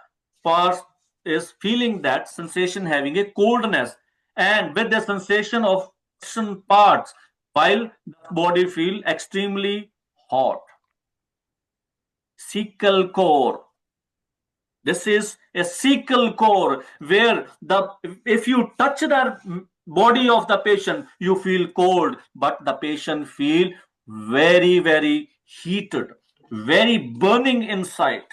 parts is feeling that sensation, having a coldness, and with the sensation of some parts, while the body feel extremely hot. Cecal core. This is a cecal core where the if you touch the body of the patient, you feel cold, but the patient feel very heated, very burning inside.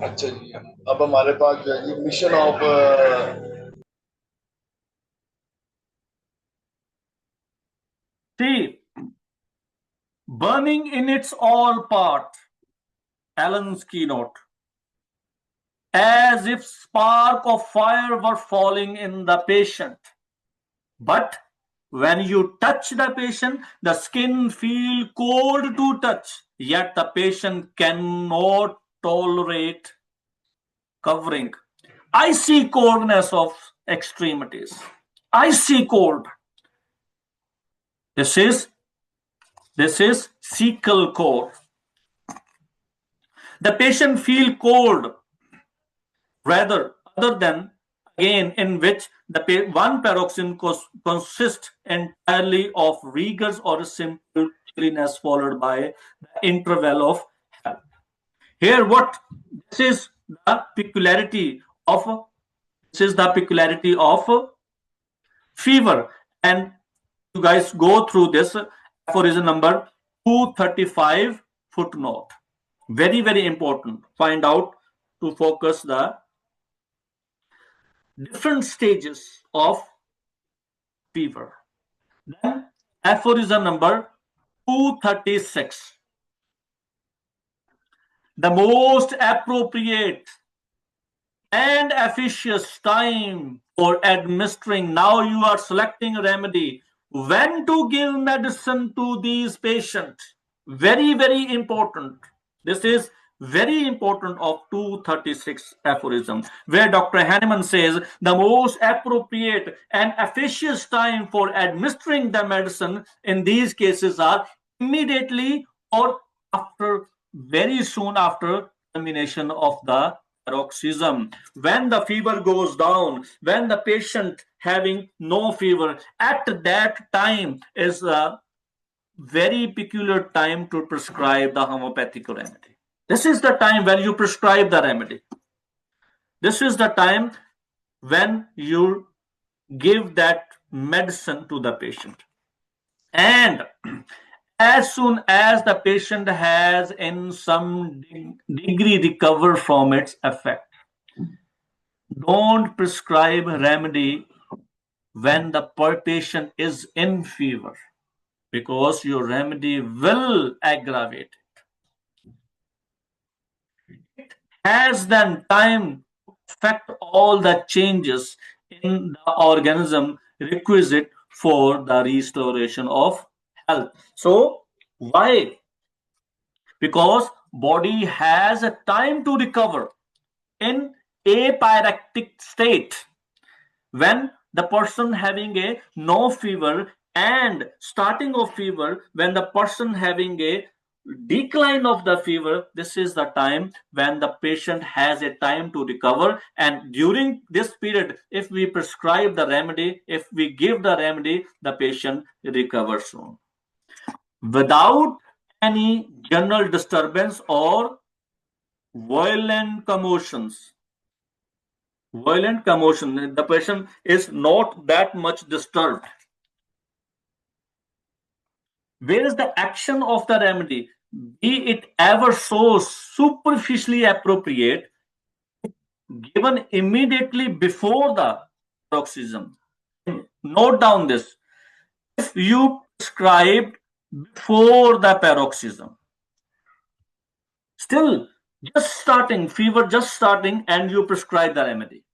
अच्छा जी। अब हमारे पास जो है जी mission of See, burning in its all part, Allen's keynote, as if spark of fire were falling in the patient. But when you touch the patient, the skin feel cold to touch, yet the patient cannot tolerate covering. Icy coldness of extremities. Icy cold. This is cecal core. The patient feel cold rather other than again in which the one paroxysm consists entirely of rigors or simple chilliness followed by the interval of health. Here, what this is the peculiarity of fever, and you guys go through this aphorism number 235 footnote. Very, very important. Find out to focus the different stages of fever. Then aphorism number 236. The most appropriate and efficacious time for administering. Now you are selecting a remedy. When to give medicine to these patients. Very, very important. This is very important of 236 aphorism, where Dr. Hahnemann says the most appropriate and efficacious time for administering the medicine in these cases are immediately or after, very soon after termination of the paroxysm. When the fever goes down, when the patient having no fever, at that time is a very peculiar time to prescribe the homeopathic remedy. This is the time when you prescribe the remedy. This is the time when you give that medicine to the patient. And as soon as the patient has in some degree recovered from its effect, don't prescribe remedy when the patient is in fever, because your remedy will aggravate. It has then time to affect all the changes in the organism requisite for the restoration of health. So why? Because body has a time to recover in apyractic state. When the person having a no fever and starting of fever, when the person having a decline of the fever, this is the time when the patient has a time to recover. And during this period, if we prescribe the remedy, if we give the remedy, the patient recovers soon without any general disturbance or violent commotions. Violent commotion, the patient is not that much disturbed. Where is the action of the remedy? Be it ever so superficially appropriate, given immediately before the paroxysm. Note down this. If you prescribed before the paroxysm, still just starting, fever just starting, and you prescribe the remedy.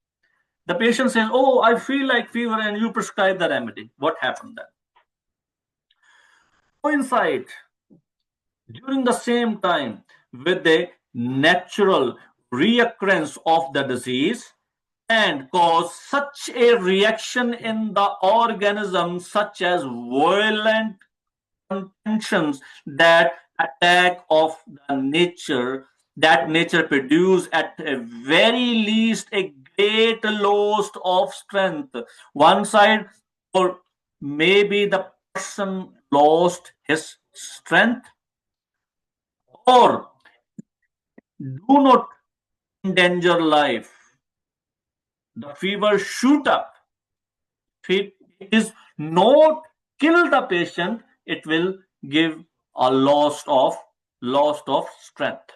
The patient says, "Oh, I feel like fever," and you prescribe the remedy. What happened then? Coincide during the same time with the natural reoccurrence of the disease and cause such a reaction in the organism, such as violent contentions, that attack of the nature, that nature produce at a very least a great loss of strength. One side, or maybe the person lost his strength, or do not endanger life. The fever shoot up. It is not kill the patient, it will give a loss of strength.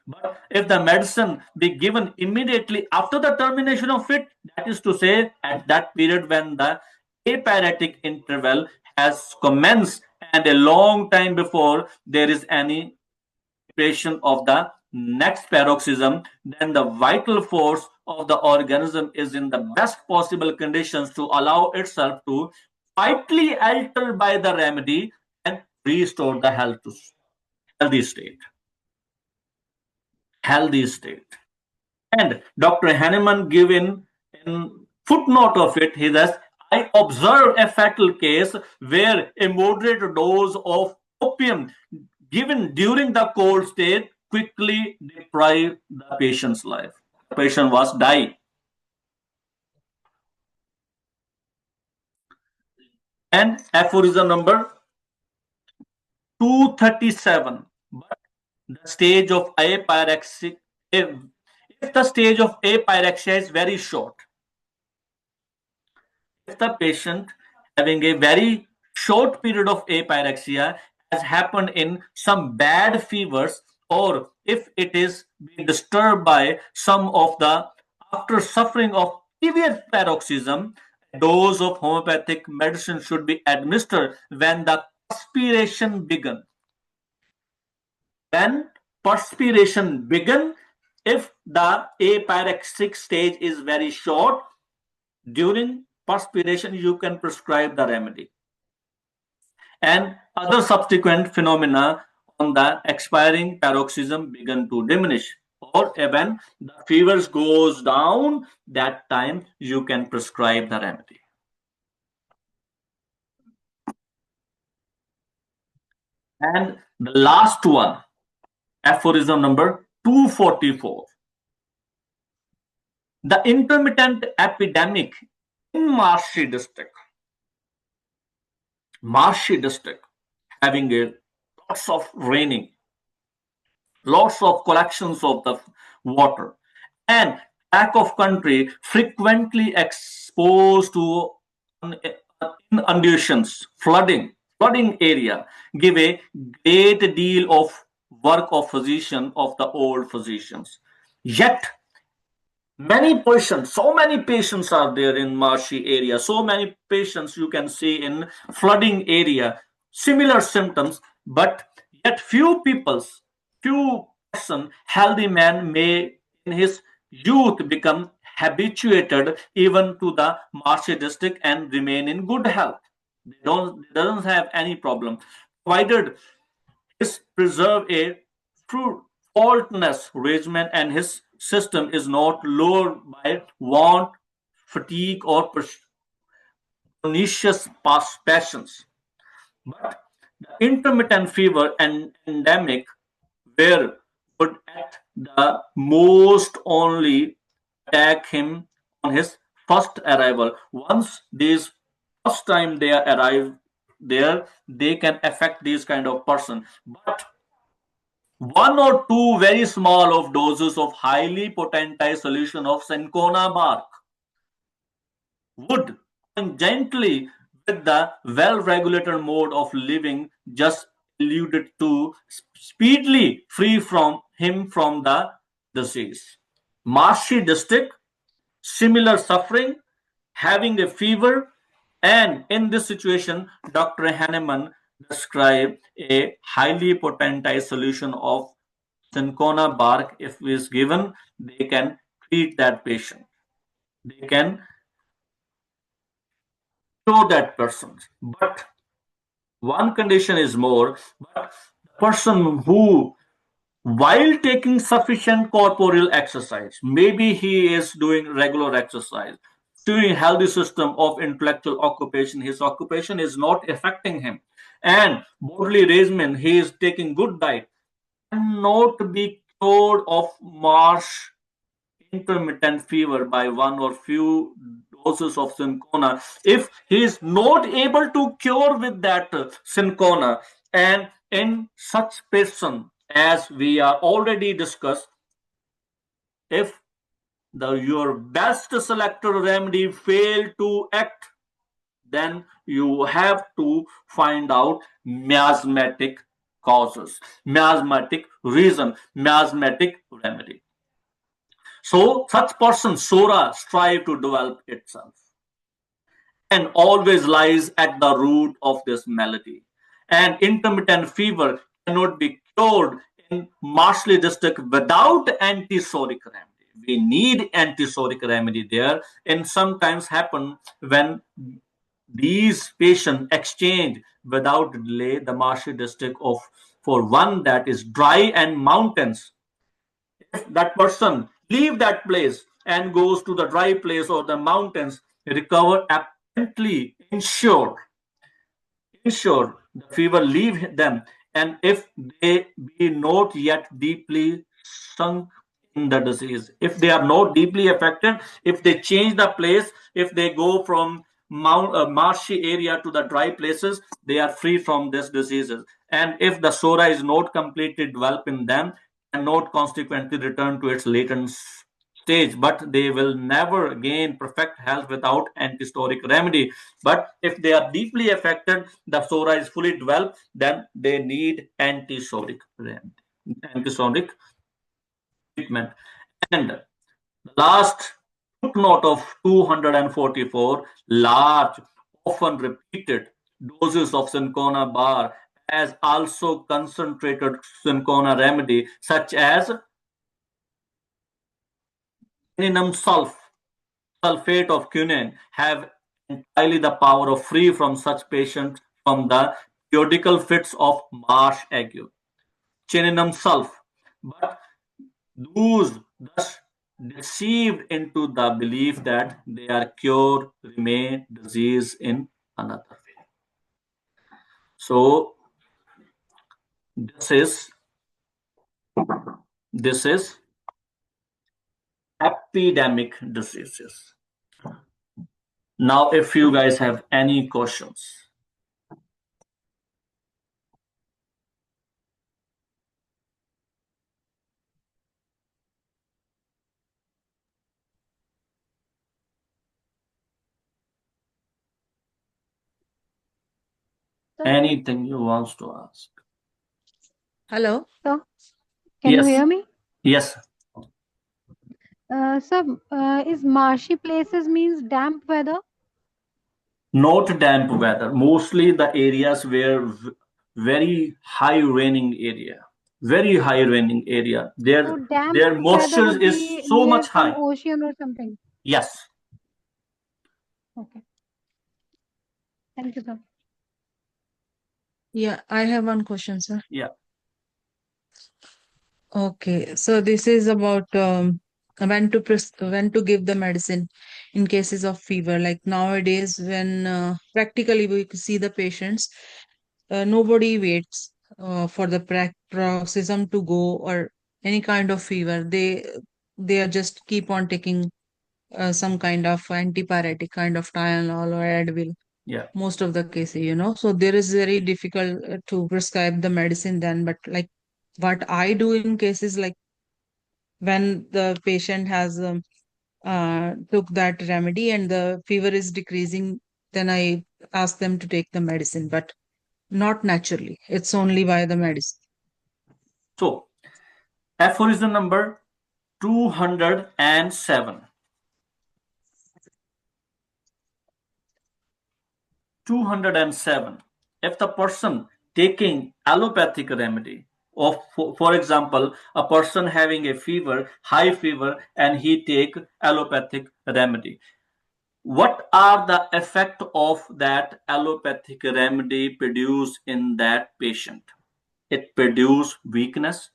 But if the medicine be given immediately after the termination of it, that is to say, at that period when the apyretic interval has commenced and a long time before there is any preparation of the next paroxysm, then the vital force of the organism is in the best possible conditions to allow itself to vitally alter by the remedy and restore the healthy state. Healthy state. And Dr. Hahnemann given in footnote of it, he says, I observed a fatal case where a moderate dose of opium given during the cold state quickly deprived the patient's life. The patient was dying. And aphorism number 237. But the stage of apyrexia, if the stage of apyrexia is very short, if the patient having a very short period of apyrexia as happened in some bad fevers, or if it is being disturbed by some of the after suffering of severe paroxysm, a dose of homeopathic medicine should be administered when the perspiration begins. When perspiration begins, if the apyrexic stage is very short, during perspiration you can prescribe the remedy. And other subsequent phenomena on the expiring paroxysm begin to diminish. Or when the fever goes down, that time you can prescribe the remedy. And the last one, aphorism number 244. The intermittent epidemic in marshy district, having a lots of raining, lots of collections of the water, and lack of country frequently exposed to inundations, flooding area, give a great deal of work of physician of the old physicians. Yet so many patients are there in marshy area, so many patients you can see in flooding area, similar symptoms, but yet few person, healthy man may in his youth become habituated even to the marshy district and remain in good health. They doesn't have any problem, provided is preserve a true faultless regimen and his system is not lowered by want, fatigue, or pernicious passions. But the intermittent fever and endemic were would at the most only attack him on his first arrival. Once these first time they arrive there, they can affect these kind of person. But one or two very small of doses of highly potentized solution of cinchona bark would gently with the well-regulated mode of living just alluded to speedily free from him from the disease. Marshy district, similar suffering, having a fever, and in this situation, Dr. Hahnemann described a highly potentized solution of cinchona bark. If is given, they can treat that patient. They can cure that person. But one condition is more, but the person who while taking sufficient corporeal exercise, maybe he is doing regular exercise, doing healthy system of intellectual occupation, his occupation is not affecting him, and bodily regimen, he is taking good diet, and not be cured of marsh intermittent fever by one or few doses of cinchona. If he is not able to cure with that cinchona, and in such person, as we are already discussed, if the your best selected remedy fail to act, then you have to find out miasmatic causes, miasmatic reason, miasmatic remedy. So such person Sora strive to develop itself and always lies at the root of this malady. And intermittent fever cannot be cured in marshy district without antisoric remedy. We need antisoric remedy there, and sometimes happen when these patients exchange without delay the marshy district of for one that is dry and mountains. If that person leave that place and goes to the dry place or the mountains, recover apparently ensure the fever leave them, and if they be not yet deeply sunk in the disease, if they are not deeply affected, if they change the place, if they go from marshy area to the dry places, they are free from these diseases. And if the sora is not completely developed in them, and not consequently return to its latent stage, but they will never gain perfect health without antistoric remedy. But if they are deeply affected, the psora is fully developed, then they need antistoric remedy, antistoric treatment. And the last footnote of 244, large, often repeated doses of Syncona bar as also concentrated Syncona remedy, such as quinine sulfate of quinine, have entirely the power of free from such patients from the periodical fits of marsh ague. Quinine sulf. But those thus deceived into the belief that they are cure remain disease in another way. So this is epidemic diseases. Now, if you guys have any questions, Sir, anything you want to ask. Hello. sir, can you Yes, hear me? yes. Sir, is marshy places means damp weather? Not damp weather. Mostly the areas where very high raining area, very high raining area. So Their damp their weather moisture would is be so near much some high. ocean or something. Yes. Okay. Thank you, sir. Yeah, I have one question, sir. Yeah. Okay, so this is about when to give the medicine in cases of fever. Like nowadays, when practically we see the patients, nobody waits for the paroxysm to go or any kind of fever. They are just keep on taking some kind of antipyretic kind of Tylenol or Advil. Yeah. Most of the cases. So there is very difficult to prescribe the medicine then. But like what I do in cases like when the patient has took that remedy and the fever is decreasing, then I ask them to take the medicine, but not naturally. It's only by the medicine. So aphorism number 207. 207. If the person taking allopathic remedy, of for example, a person having a fever, high fever, and he take allopathic remedy, what are the effect of that allopathic remedy produce in that patient? It produce weakness,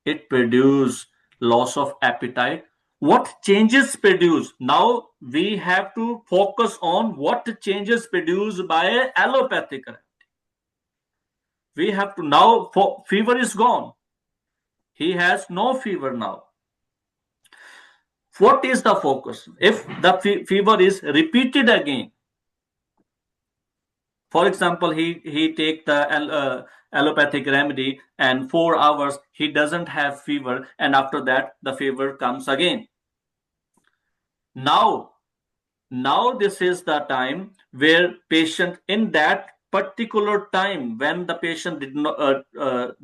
it produce loss of appetite. What changes produce? Now we have to focus on what changes produced by allopathic remedy. We have to now, for fever is gone, he has no fever now. What is the focus? If the fever is repeated again, for example, he take the allopathic remedy and 4 hours he doesn't have fever, and after that the fever comes again. Now this is the time where patient, in that particular time when the patient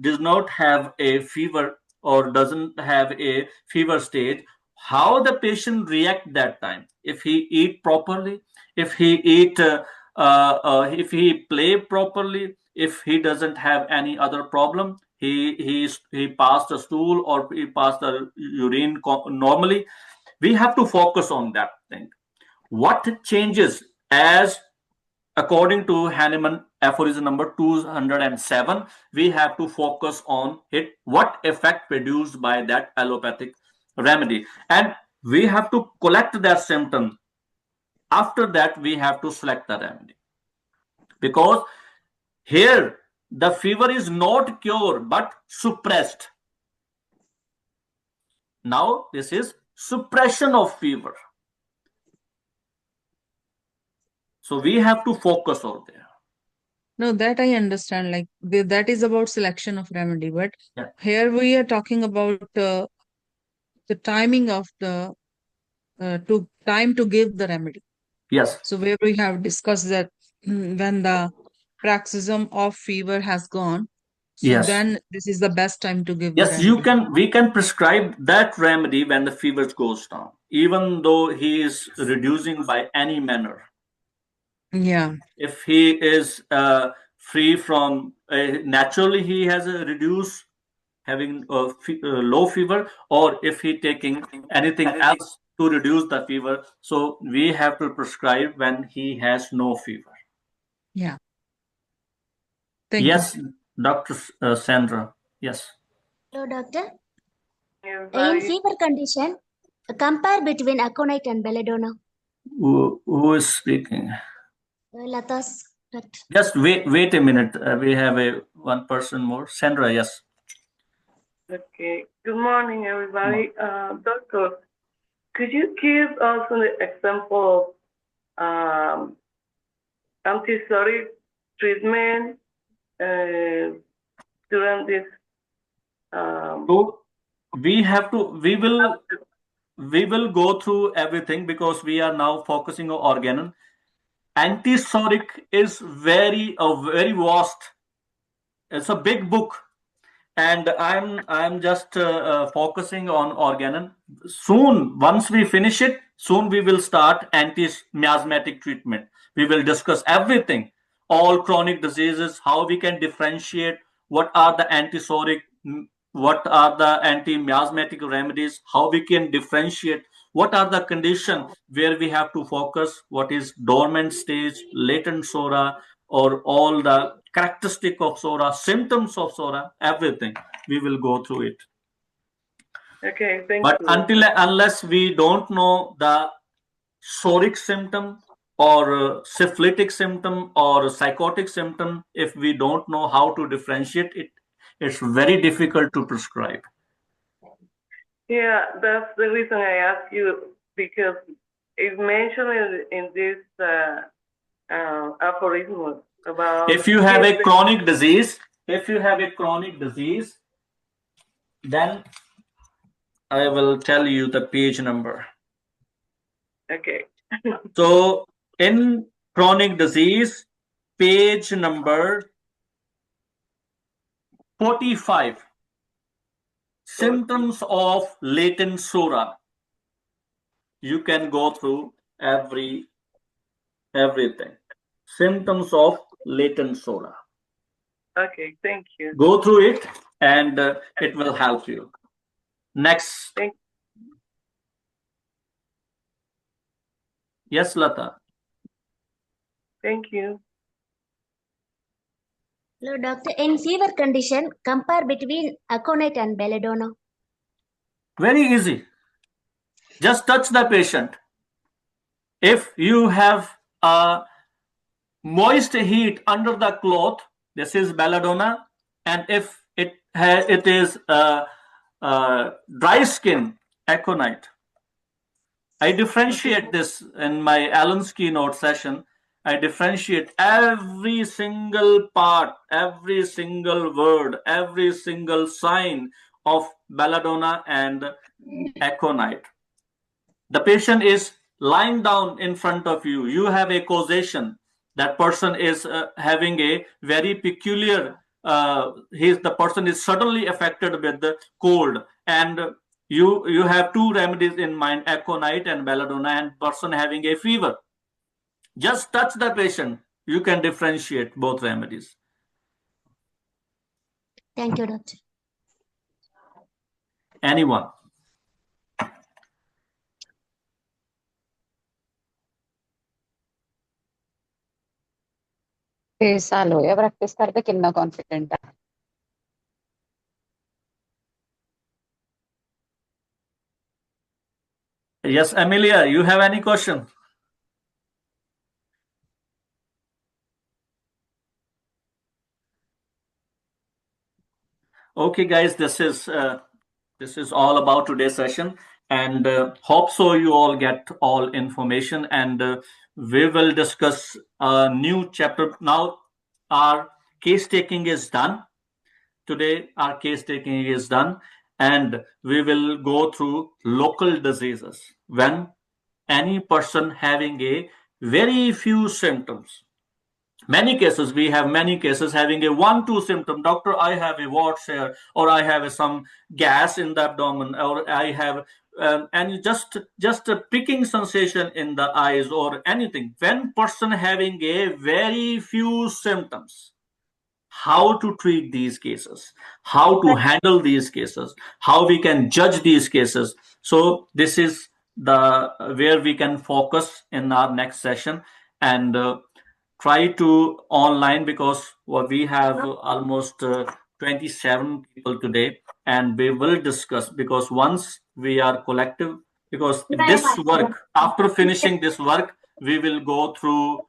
does not have a fever or doesn't have a fever stage, how the patient react that time. If he eat properly, if he eat if he play properly, if he doesn't have any other problem, he passed the stool or he passed the urine normally. We have to focus on that thing. What changes, as according to Hahnemann aphorism number 207, we have to focus on it, what effect produced by that allopathic remedy, and we have to collect that symptom. After that we have to select the remedy, because here the fever is not cured but suppressed. Now this is suppression of fever, so we have to focus on there. No, that I understand. Like that is about selection of remedy, but Yeah. here we are talking about the timing of the time to give the remedy. Yes. So where we have discussed that when the paroxysm of fever has gone, so Yes. then this is the best time to give the Yes, you remedy. can. We can prescribe that remedy when the fever goes down, even though he is reducing by any manner. Yeah. If he is free from naturally, he has a reduce having a low fever, or if he taking anything else to reduce the fever. So we have to prescribe when he has no fever. Yeah. Thank you. Yes, Dr. Sandra. Yes. Hello, doctor. Yes, In fever condition, compare between aconite and belladonna. Who is speaking? Lata's doctor. Just wait a minute. We have a one person more. Sandra, yes. Okay. Good morning, everybody. Doctor, could you give us an example of antibiotic treatment during this? So we will go through everything because we are now focusing on Organon. Antipsoric is very vast. It's a big book, and I'm just focusing on Organon. Soon, once we finish it, soon we will start anti-miasmatic treatment. We will discuss everything, all chronic diseases, how we can differentiate, what are the antisoric, what are the anti-miasmatic remedies, how we can differentiate, what are the conditions where we have to focus, what is dormant stage, latent sora, or all the characteristic of sora, symptoms of sora, everything. We will go through it. Okay, thank But you. unless we don't know the soric symptom or syphilitic symptom or psychotic symptom, if we don't know how to differentiate it, it's very difficult to prescribe. Yeah, that's the reason I asked you, because it's mentioned in this aphorism about If you have a chronic disease, then I will tell you the page number. Okay. So in chronic disease, page number 45, symptoms of latent sora. You can go through everything. Symptoms of latent sora. Okay, thank you. Go through it, and it will help you. Next. Yes, Lata. Thank you. Hello, doctor. In fever condition, compare between aconite and belladonna. Very easy. Just touch the patient. If you have a moist heat under the cloth, this is belladonna, and if it is dry skin, aconite. I differentiate this in my Allen's keynote session. I differentiate every single part, every single word, every single sign of belladonna and aconite. The patient is lying down in front of you. You have a causation. That person is having a very peculiar. The person is suddenly affected with the cold, and you have two remedies in mind: aconite and belladonna, and person having a fever. Just touch the patient. You can differentiate both remedies. Thank you, doctor. Anyone? साल हो गया practice करते कितना confident है Yes, Amelia, you have any question? Okay, guys, this is all about today's session, and hope so you all get all information, and we will discuss a new chapter. Now our case taking is done. Today our case taking is done, and we will go through local diseases. When any person having a very few symptoms, many cases, we have many cases having a 1-2 symptom. Doctor, I have a warts here, or I have some gas in the abdomen, or I have and just a pricking sensation in the eyes or anything. When person having a very few symptoms, how to treat these cases, how to handle these cases, how we can judge these cases. So this is the where we can focus in our next session, and try to online, because we have almost 27 people today, and we will discuss, because once we are collective, because this work, after finishing this work, we will go through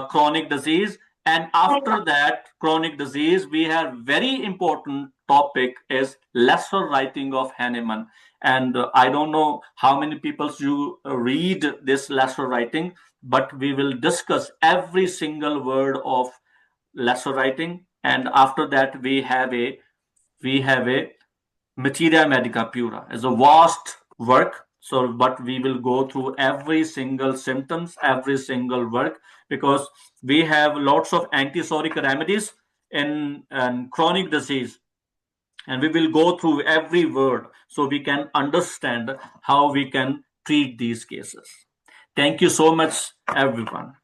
chronic disease, and after that chronic disease, we have very important topic is lesser writing of Hahnemann. And I don't know how many people you read this lesser writing, but we will discuss every single word of lesser writing. And after that, we have a materia medica pura. It's a vast work. So, but we will go through every single symptoms, every single work, because we have lots of antipsoric remedies in chronic disease, and we will go through every word so we can understand how we can treat these cases. Thank you so much, everyone.